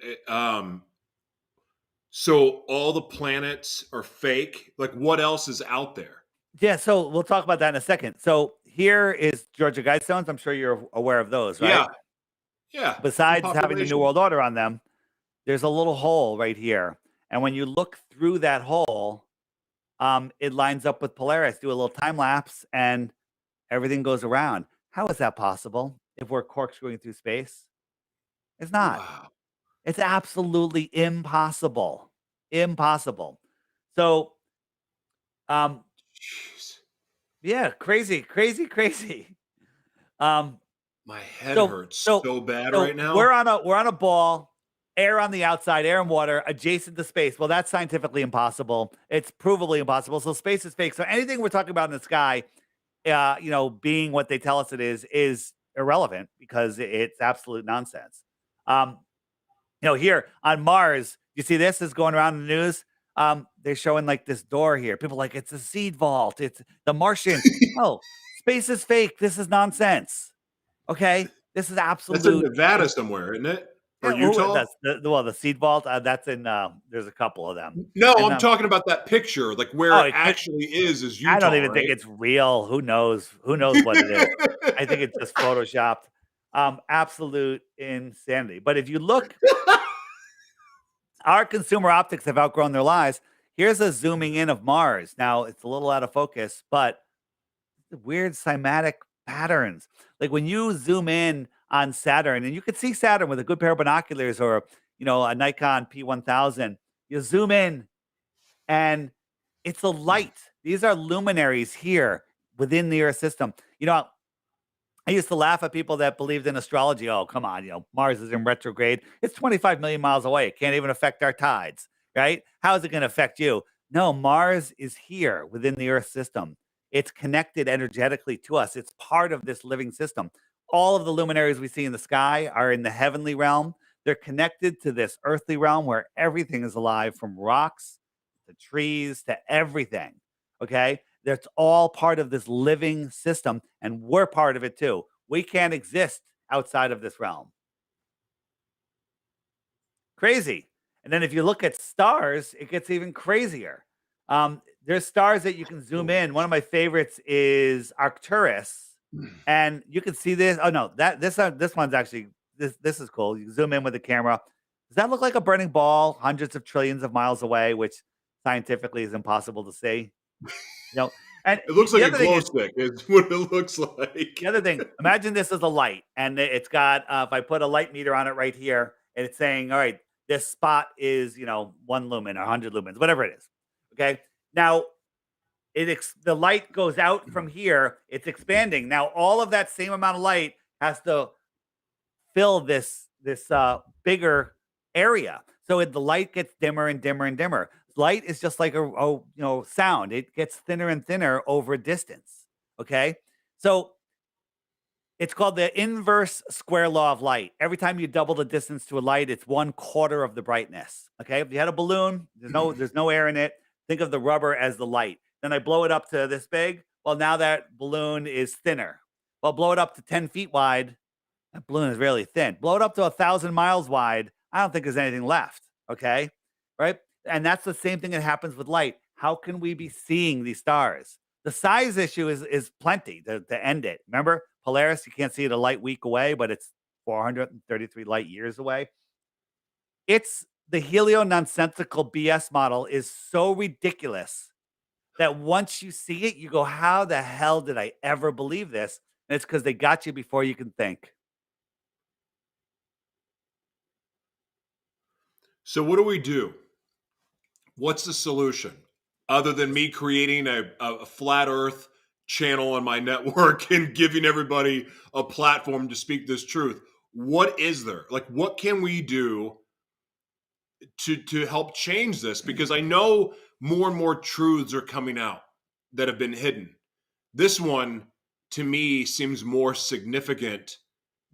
So all the planets are fake. Like, what else is out there? Yeah, so we'll talk about that in a second. So here is Georgia Guidestones. I'm sure you're aware of those, right? Yeah, yeah. In Besides having the New population. World Order on them, there's a little hole right here. And when you look through that hole, it lines up with Polaris. Do a little time lapse and everything goes around. How is that possible if we're corkscrewing through space? It's not. Wow. It's absolutely impossible. Impossible. So, um, Jeez. yeah, crazy, crazy, crazy. Um, My head so hurts so so bad so right now. we're on a ball, air on the outside, air and water adjacent to space. Well, that's scientifically impossible. It's provably impossible. So space is fake. So anything we're talking about in the sky, being what they tell us it is irrelevant because it's absolute nonsense. Um, here on Mars, you see this is going around in the news. They're showing like this door here. People are like it's a seed vault. It's the Martian. Oh, space is fake. This is nonsense. Okay, this is That's in absolute. Nevada somewhere, isn't it? Or Yeah, oh, Utah? that's the seed vault. That's in. There's a couple of them, No, and I'm talking about that picture. Like where oh, it actually is I don't Utah, even think right? it's real. Who knows? Who knows what it is? I think it's just photoshopped. Absolute insanity. But if you look, our consumer optics have outgrown their lies. Here's a zooming in of Mars. Now it's a little out of focus, but weird cymatic patterns. Like when you zoom in on Saturn, and you could see Saturn with a good pair of binoculars or a Nikon P1000. You zoom in, and it's a light. These are luminaries here within the Earth system. I used to laugh at people that believed in astrology. Oh, come on, Mars is in retrograde. It's 25 million miles away. It can't even affect our tides, right? How is it going to affect you? No, Mars is here within the Earth system. It's connected energetically to us. It's part of this living system. All of the luminaries we see in the sky are in the heavenly realm. They're connected to this earthly realm where everything is alive, from rocks to trees to everything. Okay. That's all part of this living system, and we're part of it too. We can't exist outside of this realm. Crazy. And then if you look at stars, it gets even crazier. There's stars that you can zoom in. One of my favorites is Arcturus, and you can see this. Oh no, this one's actually this is cool. You zoom in with the camera. Does that look like a burning ball hundreds of trillions of miles away, which scientifically is impossible to see? You know, and It looks like the a other thing glow is stick. Is what it looks like. the other thing. Imagine this is a light, and it's got. If I put a light meter on it right here, and it's saying, "All right, this spot is 1 lumen or 100 lumens, whatever it is." Okay. Now the light goes out from here. It's expanding. Now all of that same amount of light has to fill this bigger area. So the light gets dimmer and dimmer and dimmer. Light is just like a sound. It gets thinner and thinner over distance. Okay, so it's called the inverse square law of light. Every time you double the distance to a light, it's 1/4 of the brightness. Okay, if you had a balloon, there's no air in it. Think of the rubber as the light. Then I blow it up to this big. Well, now that balloon is thinner. Well, blow it up to 10 feet wide. That balloon is really thin. Blow it up to 1,000 miles wide. I don't think there's anything left. Okay. Right. And that's the same thing that happens with light. How can we be seeing these stars? The size issue is plenty to end it. Remember, Polaris, you can't see it a light week away, but it's 433 light years away. It's the helio nonsensical BS model is so ridiculous that once you see it, you go, how the hell did I ever believe this? And it's because they got you before you can think. So what do we do? What's the solution other than me creating a flat Earth channel on my network and giving everybody a platform to speak this truth? What is there? Like, what can we do to help change this? Because I know more and more truths are coming out that have been hidden. This one, to me, seems more significant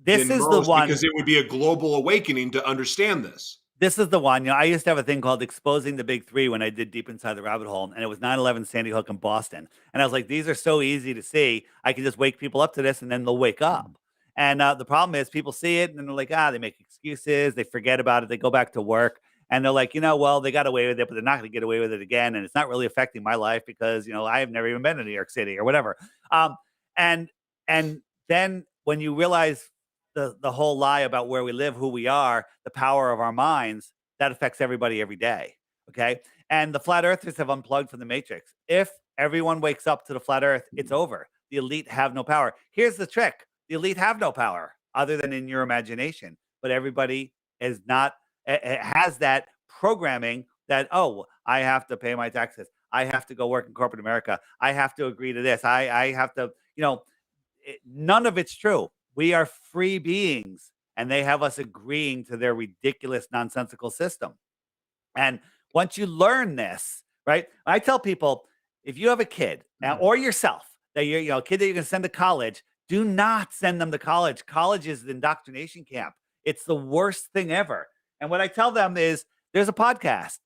This than is the most one. because it would be a global awakening to understand this. This is the one. I used to have a thing called Exposing the Big Three when I did Deep Inside the Rabbit Hole, and it was 9/11, Sandy Hook, and Boston. And I was like, these are so easy to see. I can just wake people up to this, and then they'll wake up. And the problem is, people see it, and then they're like, they make excuses, they forget about it, they go back to work, and they're like, well, they got away with it, but they're not going to get away with it again, and it's not really affecting my life because I have never even been to New York City or whatever. And and then when you realize the whole lie about where we live, who we are, the power of our minds, that affects everybody every day. Okay. And the flat earthers have unplugged from the matrix. If everyone wakes up to the flat earth, it's over. The elite have no power. Here's the trick. The elite have no power other than in your imagination, but everybody is not has that programming that, oh, I have to pay my taxes. I have to go work in corporate America. I have to agree to this. I have to, none of it's true. We are free beings, and they have us agreeing to their ridiculous, nonsensical system. And once you learn this, right? I tell people, if you have a kid or yourself that you're, a kid that you're going to send to college, do not send them to college. College is the indoctrination camp. It's the worst thing ever. And what I tell them is there's a podcast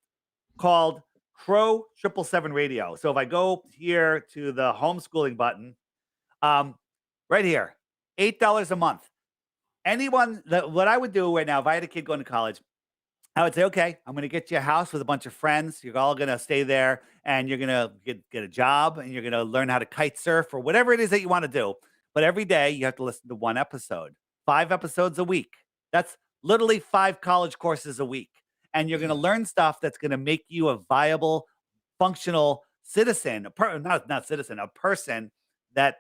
called Crow 777 Radio. So if I go here to the homeschooling button, right here, $8 a month. What I would do right now, if I had a kid going to college, I would say, okay, I'm going to get you a house with a bunch of friends. You're all going to stay there, and you're going to get a job, and you're going to learn how to kite surf or whatever it is that you want to do. But every day you have to listen to one episode, 5 episodes a week. That's literally 5 college courses a week. And you're going to learn stuff that's going to make you a viable, functional citizen, not citizen, a person that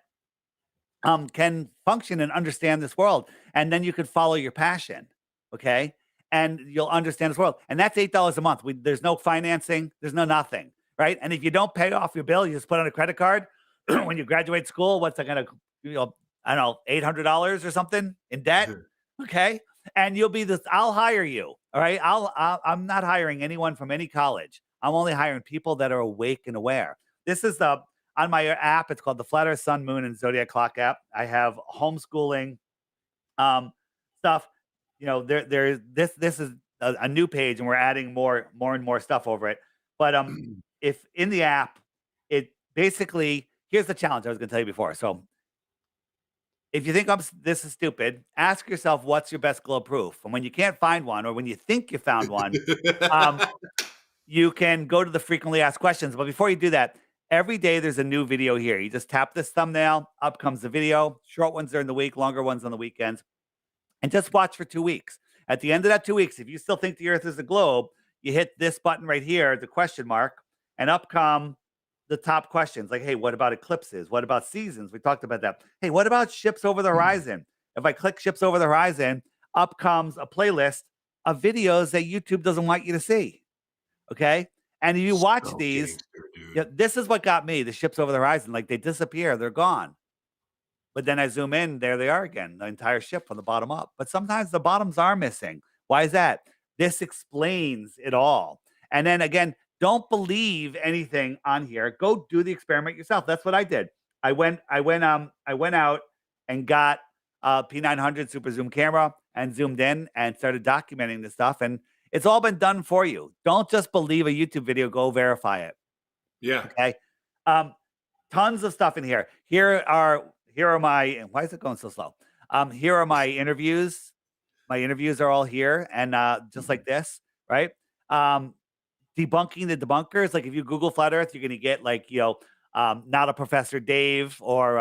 can function and understand this world. And then you could follow your passion. Okay. And you'll understand this world. And that's $8 a month. There's no financing. There's no nothing. Right. And if you don't pay off your bill, you just put on a credit card when you graduate school. What's that going to, I don't know, $800 or something in debt. Okay. And you'll be this, I'll hire you. All right. I'm not hiring anyone from any college. I'm only hiring people that are awake and aware. This is on my app. It's called the Flat Earth, Sun, Moon, and Zodiac Clock app. I have homeschooling stuff. This is a new page, and we're adding more and more stuff over it. But if in the app, it basically, here's the challenge I was going to tell you before. So if you think this is stupid, ask yourself, what's your best glow proof? And when you can't find one, or when you think you found one, you can go to the frequently asked questions. But before you do that, every day there's a new video here. You just tap this thumbnail, up comes the video. Short ones during the week, longer ones on the weekends. And just watch for 2 weeks. At the end of that 2 weeks, if you still think the Earth is a globe, you hit this button right here, the question mark, and up come the top questions. Like, hey, what about eclipses? What about seasons? We talked about that. Hey, what about ships over the horizon? If I click ships over the horizon, up comes a playlist of videos that YouTube doesn't want you to see. Okay. And if you watch So these, gangster, dude. yeah, this is what got me, the ships over the horizon. Like, they disappear, they're gone. But then I zoom in, there they are again, the entire ship from the bottom up. But sometimes the bottoms are missing. Why is that? This explains it all. And then again, don't believe anything on here. Go do the experiment yourself. That's what I did. I went out and got a P900 super zoom camera and zoomed in and started documenting this stuff. And it's all been done for you. Don't just believe a YouTube video, go verify it. Yeah. Okay. Tons of stuff in here. Here are my, why is it going so slow? Here are my interviews. My interviews are all here, and just like this, right? Debunking the debunkers. Like, if you Google flat Earth, you're gonna get, like, not a Professor Dave or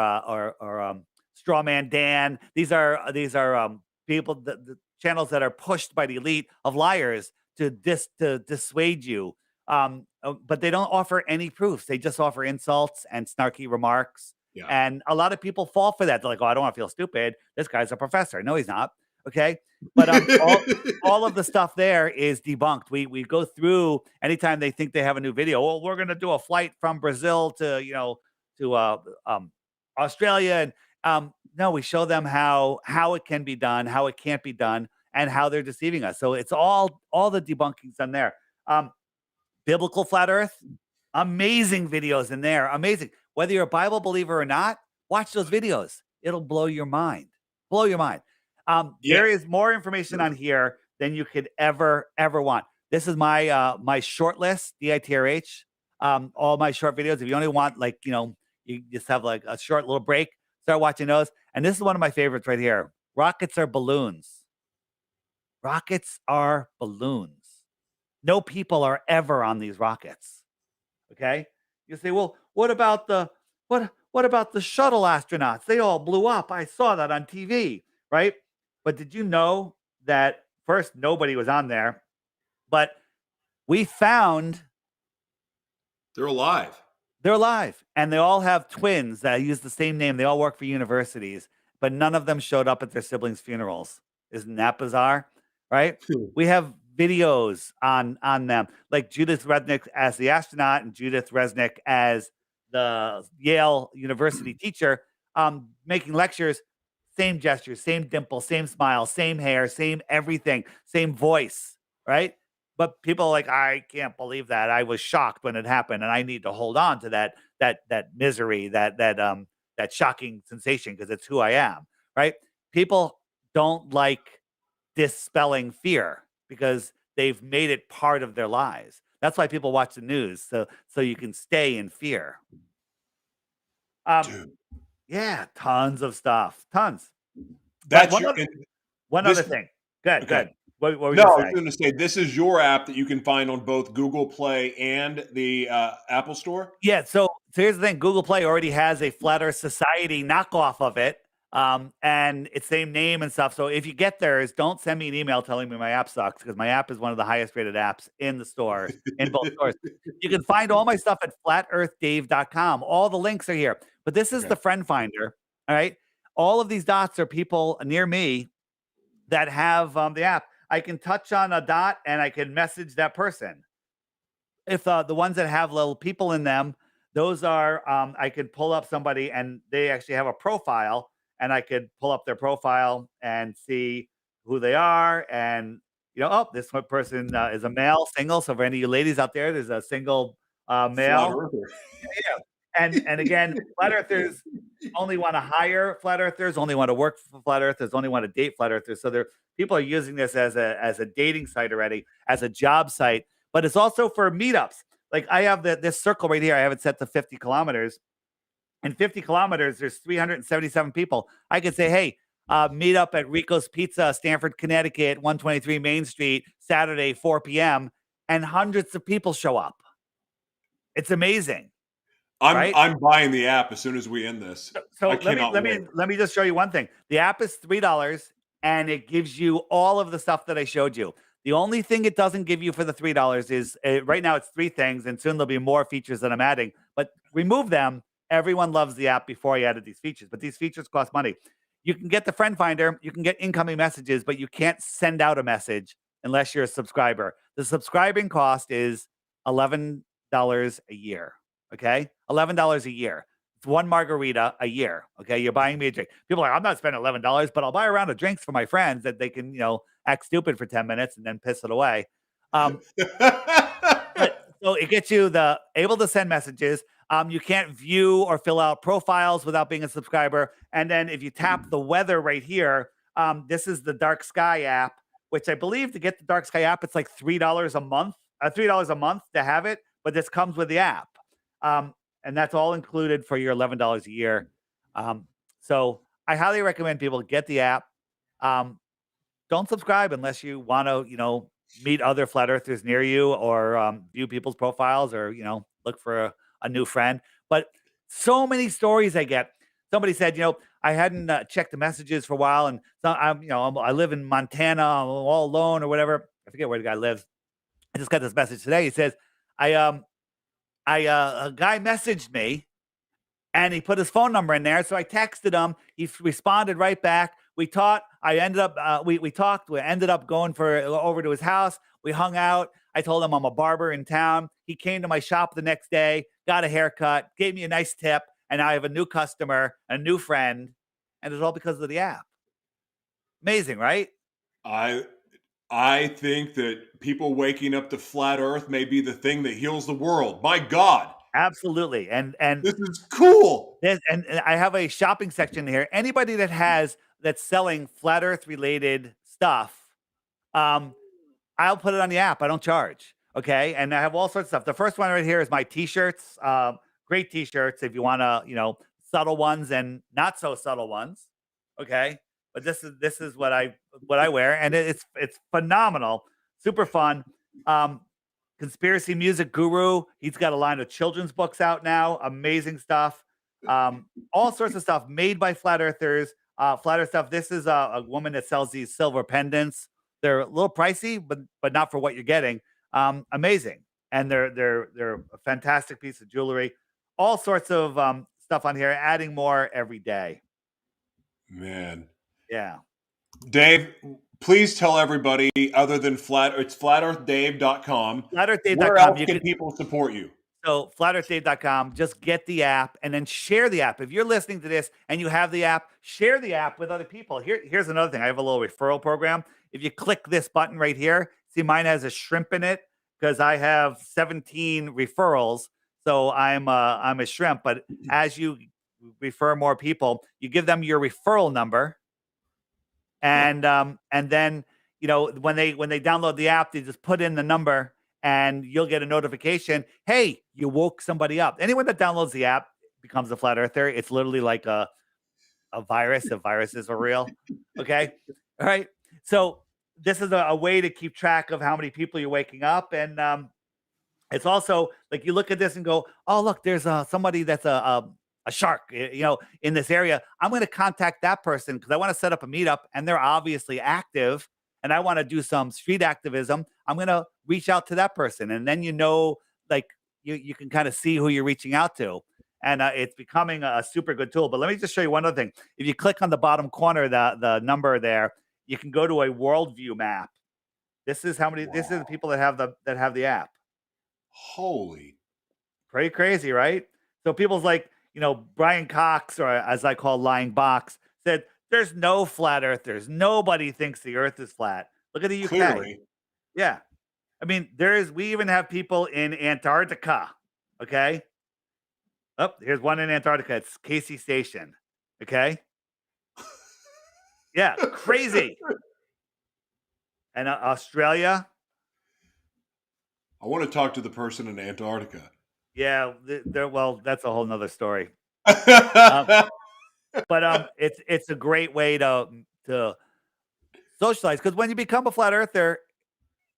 Strawman Dan. These are people, the channels that are pushed by the elite of liars to dissuade you. But they don't offer any proofs. They just offer insults and snarky remarks. Yeah. And a lot of people fall for that. They're like, oh, I don't want to feel stupid. This guy's a professor. No, he's not. Okay. But all of the stuff there is debunked. We go through anytime they think they have a new video. Well, we're gonna do a flight from Brazil to Australia. And no, we show them how it can be done, how it can't be done, and how they're deceiving us. So it's all the debunking's done there. Biblical flat Earth, amazing videos in there. Amazing. Whether you're a Bible believer or not, watch those videos. It'll blow your mind. Blow your mind. There is more information on here than you could ever want. This is my my short list, DITRH. All my short videos. If you only want, like, you just have like a short little break, start watching those. And this is one of my favorites right here. Rockets are balloons. Rockets are balloons. No people are ever on these rockets. Okay? You say, well, what about the shuttle astronauts? They all blew up. I saw that on TV, right? But did you know that first, nobody was on there, but we found They're alive. they're alive, and they all have twins that use the same name. They all work for universities, but none of them showed up at their siblings' funerals. Isn't that bizarre? Right? We have videos on them, like Judith Resnick as the astronaut and Judith Resnick as the Yale University teacher, making lectures. Same gestures, same dimple, same smile, same hair, same everything, same voice, right? But people are like, I can't believe that. I was shocked when it happened, and I need to hold on to that misery, that shocking sensation, because it's who I am, right? People don't like dispelling fear because they've made it part of their lives. That's why people watch the news, so you can stay in fear. Dude. Yeah, tons of stuff, tons. That's One other thing. Good, okay. good. What were you No, I gonna was say? going to say, this is your app that you can find on both Google Play and the Apple Store. Yeah, so here's the thing. Google Play already has a Flat Earth Society knockoff of it, and it's same name and stuff. So if you get theirs, don't send me an email telling me my app sucks, because my app is one of the highest rated apps in the store, in both stores. You can find all my stuff at flatearthdave.com. All the links are here. But this is the friend finder, all right? All of these dots are people near me that have the app. I can touch on a dot and I can message that person. If the ones that have little people in them, those are, I could pull up somebody and they actually have a profile, and I could pull up their profile and see who they are. And, oh, this one person is a male, single. So for any of you ladies out there, there's a single male. Flat earther. Yeah. And again, flat earthers only want to hire flat earthers, only want to work for flat earthers, only want to date flat earthers. So people are using this as a dating site already, as a job site, but it's also for meetups. Like, I have this circle right here. I have it set to 50 kilometers. In 50 kilometers, there's 377 people. I could say, hey, meet up at Rico's Pizza, Stamford, Connecticut, 123 Main Street, Saturday, 4 p.m. And hundreds of people show up. It's amazing. I'm buying the app as soon as we end this. So let me just show you one thing. The app is $3. and it gives you all of the stuff that I showed you. The only thing it doesn't give you for the $3 is right now it's 3 things, and soon there'll be more features that I'm adding. But remove them. Everyone loves the app before I added these features, but these features cost money. You can get the friend finder, you can get incoming messages, but you can't send out a message unless you're a subscriber. The subscribing cost is $11 a year. Okay, $11 a year. It's one margarita a year. Okay, you're buying me a drink. People are like, I'm not spending $11, but I'll buy a round of drinks for my friends that they can, act stupid for 10 minutes and then piss it away. Um, but so it gets you able to send messages. You can't view or fill out profiles without being a subscriber. And then if you tap the weather right here, this is the Dark Sky app, which I believe to get the Dark Sky app, it's like $3 a month, $3 a month to have it, but this comes with the app. And that's all included for your $11 a year. So I highly recommend people get the app. Don't subscribe unless you want to, meet other flat earthers near you or view people's profiles or, look for a new friend. But so many stories I get. Somebody said, I hadn't checked the messages for a while. And so I live in Montana, I'm all alone or whatever. I forget where the guy lives. I just got this message today. He says, a guy messaged me and he put his phone number in there. So I texted him. He responded right back. We talked. I ended up, we talked. We ended up going over to his house. We hung out. I told him I'm a barber in town. He came to my shop the next day, got a haircut, gave me a nice tip. And I have a new customer, a new friend. And it's all because of the app. Amazing, right? I think that people waking up to flat Earth may be the thing that heals the world. My God. Absolutely. And this is cool. And I have a shopping section here. Anybody that's selling flat Earth related stuff, I'll put it on the app. I don't charge. Okay. And I have all sorts of stuff. The first one right here is my t-shirts. Great t-shirts if you want to, subtle ones and not so subtle ones. Okay. But this is what I wear, and it's phenomenal, super fun. Conspiracy music guru. He's got a line of children's books out now. Amazing stuff. All sorts of stuff made by flat earthers. Flat Earth stuff. This is a woman that sells these silver pendants. They're a little pricey, but not for what you're getting. Amazing, and they're a fantastic piece of jewelry. All sorts of stuff on here. Adding more every day. Man. Yeah. Dave, please tell everybody other than it's flatearthdave.com. Flatearthdave.com. Where else can people support you? So flatearthdave.com, just get the app and then share the app. If you're listening to this and you have the app, share the app with other people. Here's another thing. I have a little referral program. If you click this button right here, see mine has a shrimp in it because I have 17 referrals. So I'm a shrimp, but as you refer more people, you give them your referral number. And then, when they download the app, they just put in the number and you'll get a notification. Hey, you woke somebody up. Anyone that downloads the app becomes a flat earther. It's literally like a virus if viruses are real. Okay. All right. So this is a way to keep track of how many people you're waking up. And it's also like you look at this and go, oh, look, there's somebody that's a shark, in this area. I'm going to contact that person because I want to set up a meetup and they're obviously active and I want to do some street activism. I'm going to reach out to that person. And then, like you can kind of see who you're reaching out to. And it's becoming a super good tool. But let me just show you one other thing. If you click on the bottom corner, the number there, you can go to a worldview map. This is how many, This is the people that have the app. Holy. Pretty crazy, right? So people's like, Brian Cox, or as I call Lying Box, said, there's no flat earthers. Nobody thinks the earth is flat. Look at the UK. Clearly. Yeah. I mean, we even have people in Antarctica. Okay. Oh, here's one in Antarctica. It's Casey Station. Okay. Yeah. Crazy. And Australia. I want to talk to the person in Antarctica. Yeah. Well, that's a whole nother story. But it's a great way to socialize, because when you become a flat earther,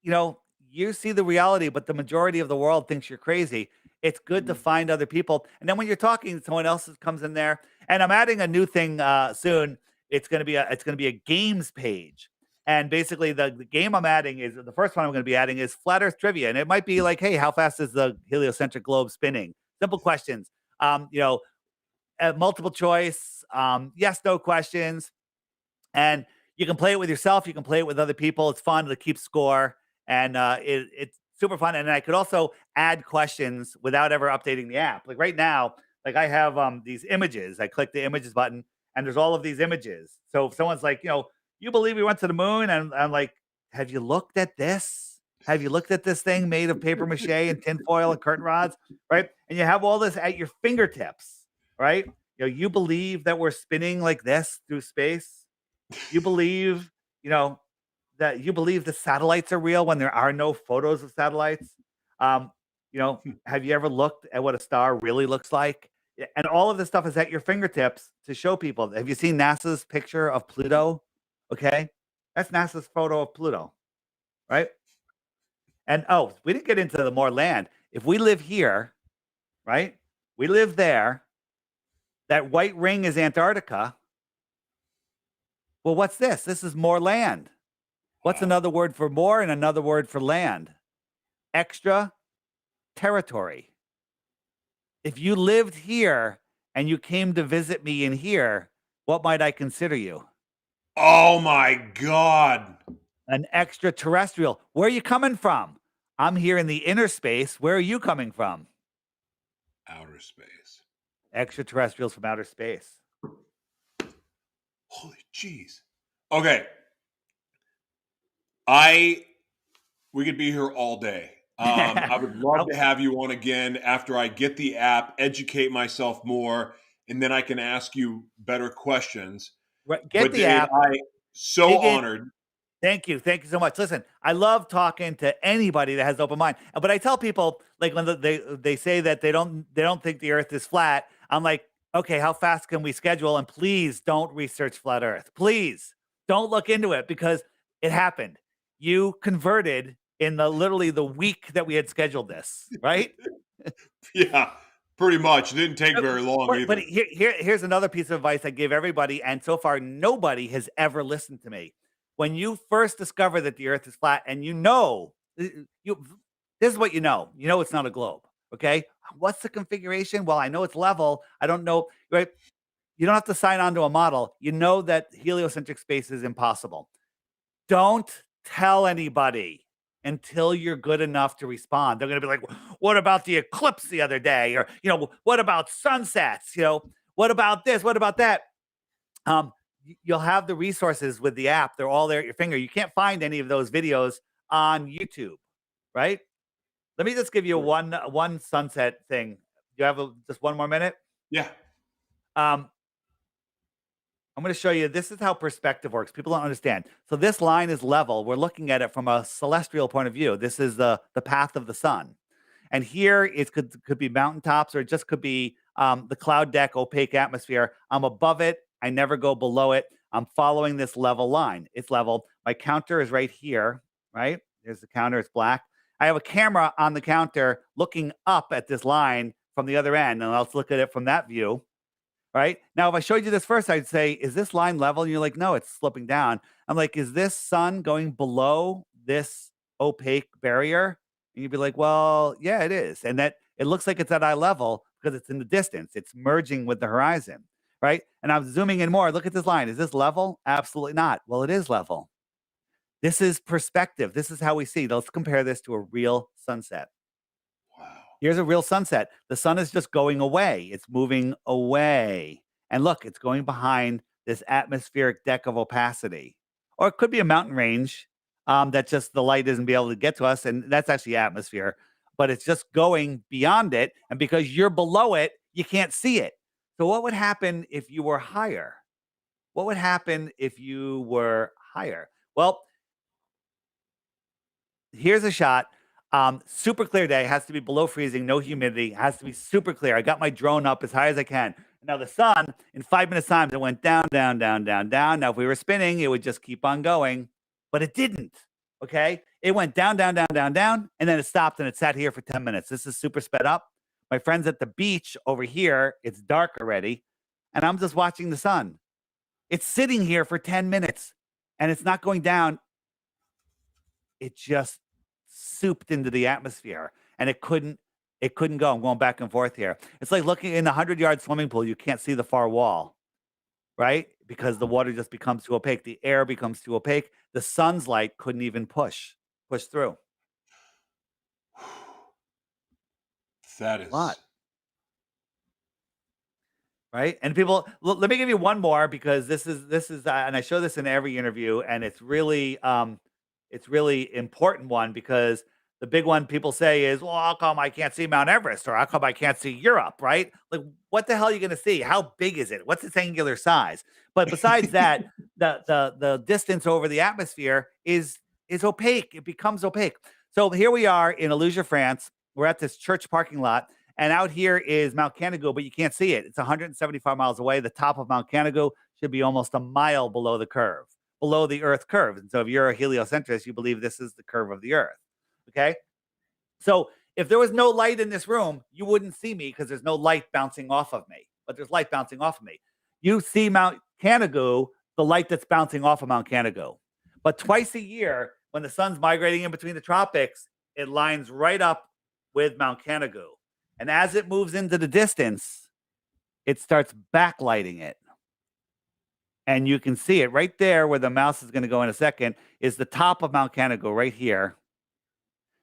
you see the reality, but the majority of the world thinks you're crazy. It's good to find other people, and then when you're talking, someone else comes in there. And I'm adding a new thing soon. it's going to be a games page. And basically the game I'm adding is the first one I'm going to be adding is flat earth trivia. And it might be like, hey, how fast is the heliocentric globe spinning? Simple questions. Multiple choice, yes, no questions. And you can play it with yourself. You can play it with other people. It's fun to keep score. And it's super fun. And I could also add questions without ever updating the app. Like right now, like I have these images. I click the images button and there's all of these images. So if someone's like, you believe we went to the moon? And I'm like, have you looked at this? Have you looked at this thing made of paper mache and tinfoil and curtain rods? Right. And you have all this at your fingertips. Right. You believe that we're spinning like this through space. You believe, that you believe the satellites are real when there are no photos of satellites. Have you ever looked at what a star really looks like? And all of this stuff is at your fingertips to show people. Have you seen NASA's picture of Pluto? Okay. That's NASA's photo of Pluto. Right. And we didn't get into the more land. If we live here, right? We live there. That white ring is Antarctica. Well, what's this? This is more land. What's another word for more and another word for land? Extra territory. If you lived here and you came to visit me in here, what might I consider you? Oh my God. An extraterrestrial. Where are you coming from? I'm here in the inner space. Where are you coming from? Outer space. Extraterrestrials from outer space. Holy jeez. Okay. We could be here all day. I would love to have you on again after I get the app, educate myself more, and then I can ask you better questions. Right. Get the app. Honored. Thank you. Thank you so much. Listen, I love talking to anybody that has open mind. But I tell people, like when they say that they don't think the earth is flat, I'm like, okay, how fast can we schedule? And please don't research flat earth. Please don't look into it because it happened. You converted in literally the week that we had scheduled this, right? Yeah, pretty much. It didn't take very long either. But here's another piece of advice I give everybody, and so far nobody has ever listened to me. When you first discover that the earth is flat and this is what you know it's not a globe. Okay. What's the configuration? Well, I know it's level. I don't know. Right. You don't have to sign on to a model. You know that heliocentric space is impossible. Don't tell anybody until you're good enough to respond. They're going to be like, what about the eclipse the other day? Or, what about sunsets? What about this? What about that? You'll have the resources with the app. They're all there at your finger. You can't find any of those videos on YouTube, right? Let me just give you one sunset thing. You have just one more minute? Yeah. I'm going to show you. This is how perspective works. People don't understand. So this line is level. We're looking at it from a celestial point of view. This is the path of the sun. And here it could be mountaintops, or it just could be the cloud deck, opaque atmosphere. I'm above it. I never go below it. I'm following this level line. It's level. My counter is right here, right? There's the counter. It's black. I have a camera on the counter looking up at this line from the other end, and let's look at it from that view, right? Now, if I showed you this first, I'd say, is this line level? And you're like, no, it's sloping down. I'm like, is this sun going below this opaque barrier? And you'd be like, well, yeah, it is. And that it looks like it's at eye level because it's in the distance. It's merging with the horizon. Right? And I'm zooming in more. Look at this line. Is this level? Absolutely not. Well, it is level. This is perspective. This is how we see. Let's compare this to a real sunset. Wow. Here's a real sunset. The sun is just going away. It's moving away. And look, it's going behind this atmospheric deck of opacity. Or it could be a mountain range that just the light isn't be able to get to us. And that's actually atmosphere. But it's just going beyond it. And because you're below it, you can't see it. So what would happen if you were higher? What would happen if you were higher? Well, here's a shot. Super clear day. Has to be below freezing. No humidity. Has to be super clear. I got my drone up as high as I can. Now the sun, in 5 minutes time, it went down, down, down, down, down. Now if we were spinning, it would just keep on going. But it didn't. Okay? It went down, down, down, down, down. And then it stopped and it sat here for 10 minutes. This is super sped up. My friends at the beach over here, it's dark already, and I'm just watching the sun. It's sitting here for 10 minutes and it's not going down. It just souped into the atmosphere and it couldn't go. I'm going back and forth here. It's like looking in a 100-yard swimming pool. You can't see the far wall, right? Because the water just becomes too opaque. The air becomes too opaque. The sun's light couldn't even push through. That A is lot. Right? And people, let me give you one more because this is, and I show this in every interview, and it's really important one because the big one people say is, well, how come I can't see Mount Everest or how come I can't see Europe? Right? Like, what the hell are you going to see? How big is it? What's its angular size? But besides that, the distance over the atmosphere is opaque. It becomes opaque. So here we are in Aluja, France. We're at this church parking lot. And out here is Mount Canigou, but you can't see it. It's 175 miles away. The top of Mount Canigou should be almost a mile below the curve, below the Earth curve. And so if you're a heliocentrist, you believe this is the curve of the Earth. Okay. So if there was no light in this room, you wouldn't see me because there's no light bouncing off of me, but there's light bouncing off of me. You see Mount Canigou, the light that's bouncing off of Mount Canigou. But twice a year, when the sun's migrating in between the tropics, it lines right up with Mount Canigou. And as it moves into the distance, it starts backlighting it. And you can see it right there where the mouse is going to go in a second is the top of Mount Canigou right here.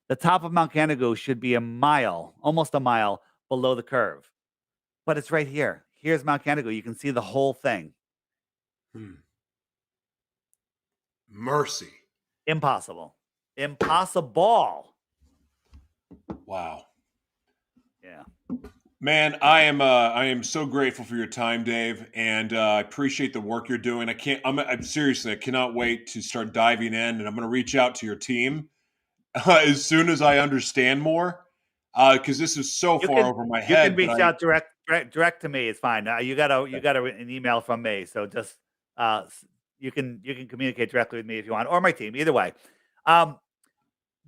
The top of Mount Canigou should be a mile, almost a mile below the curve. But it's right here. Here's Mount Canigou. You can see the whole thing. Mercy. Impossible. Impossible. Wow. Yeah. Man, I am so grateful for your time, Dave, and I appreciate the work you're doing. I'm seriously, I cannot wait to start diving in, and I'm going to reach out to your team as soon as I understand more, because this is so far over my head. You can reach out direct to me. It's fine. You got an email from me, so just you can communicate directly with me if you want, or my team. Either way.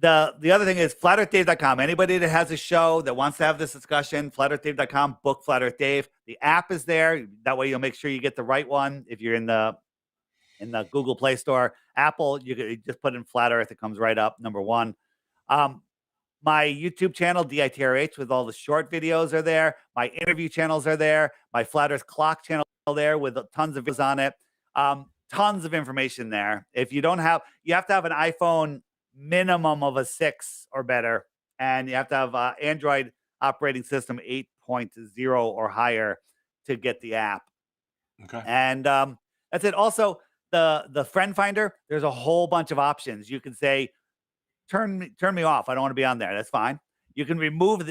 The other thing is flatearthdave.com. Anybody that has a show that wants to have this discussion, flatearthdave.com, book Flat Earth Dave. The app is there. That way you'll make sure you get the right one. If you're in the Google Play Store, Apple, you just put in Flat Earth. It comes right up, number one. My YouTube channel, DITRH, with all the short videos are there. My interview channels are there. My Flat Earth Clock channel there with tons of videos on it. Tons of information there. If you don't have, you have to have an iPhone minimum of a 6 or better, and you have to have Android operating system 8.0 or higher to get the app. Okay. And that's it. Also, the friend finder, there's a whole bunch of options. You can say, turn me off. I don't want to be on there. That's fine. You can move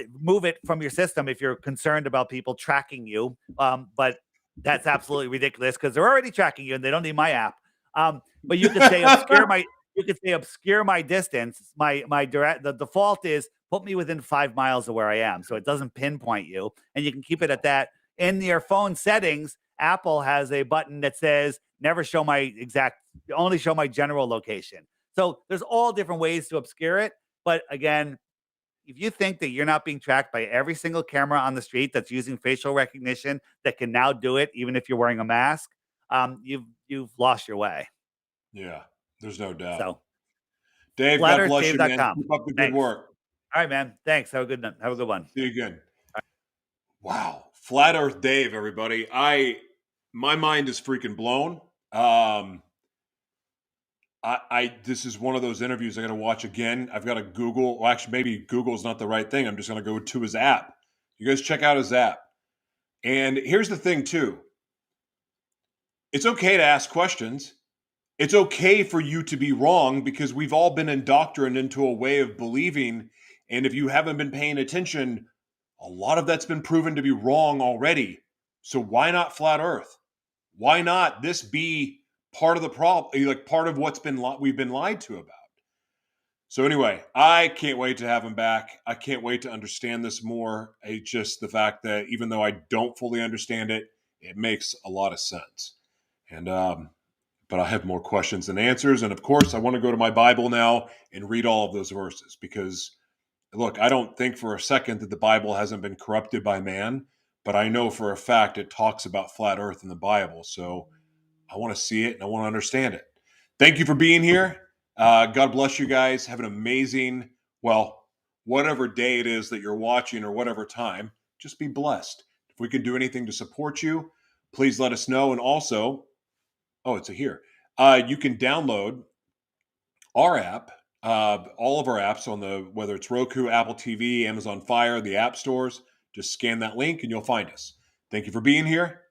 it from your system if you're concerned about people tracking you. But that's absolutely ridiculous because they're already tracking you and they don't need my app. But you can say obscure my distance. The default is put me within 5 miles of where I am, so it doesn't pinpoint you, and you can keep it at that. In your phone settings, Apple has a button that says never show only show my general location. So there's all different ways to obscure it. But again, if you think that you're not being tracked by every single camera on the street that's using facial recognition that can now do it, even if you're wearing a mask, you've lost your way. Yeah, there's no doubt. So, Dave, God bless you, man. Keep up the good work. All right, man. Thanks. Have a good one. See you again. Wow. Flat Earth Dave, everybody. My mind is freaking blown. This is one of those interviews I got to watch again. I've got to Google. Well, actually, maybe Google's not the right thing. I'm just going to go to his app. You guys check out his app. And here's the thing, too. It's okay to ask questions. It's okay for you to be wrong because we've all been indoctrinated into a way of believing. And if you haven't been paying attention, a lot of that's been proven to be wrong already. So why not flat Earth? Why not this be part of the problem, like part of what's we've been lied to about? So anyway, I can't wait to have him back. I can't wait to understand this more. It's just the fact that even though I don't fully understand it, it makes a lot of sense. And but I have more questions than answers. And of course, I want to go to my Bible now and read all of those verses because, look, I don't think for a second that the Bible hasn't been corrupted by man, but I know for a fact it talks about flat Earth in the Bible. So I want to see it and I want to understand it. Thank you for being here. God bless you guys. Have an amazing, well, whatever day it is that you're watching or whatever time, just be blessed. If we can do anything to support you, please let us know. And also, oh, it's a here. You can download our app, all of our apps on the, whether it's Roku, Apple TV, Amazon Fire, the app stores. Just scan that link and you'll find us. Thank you for being here.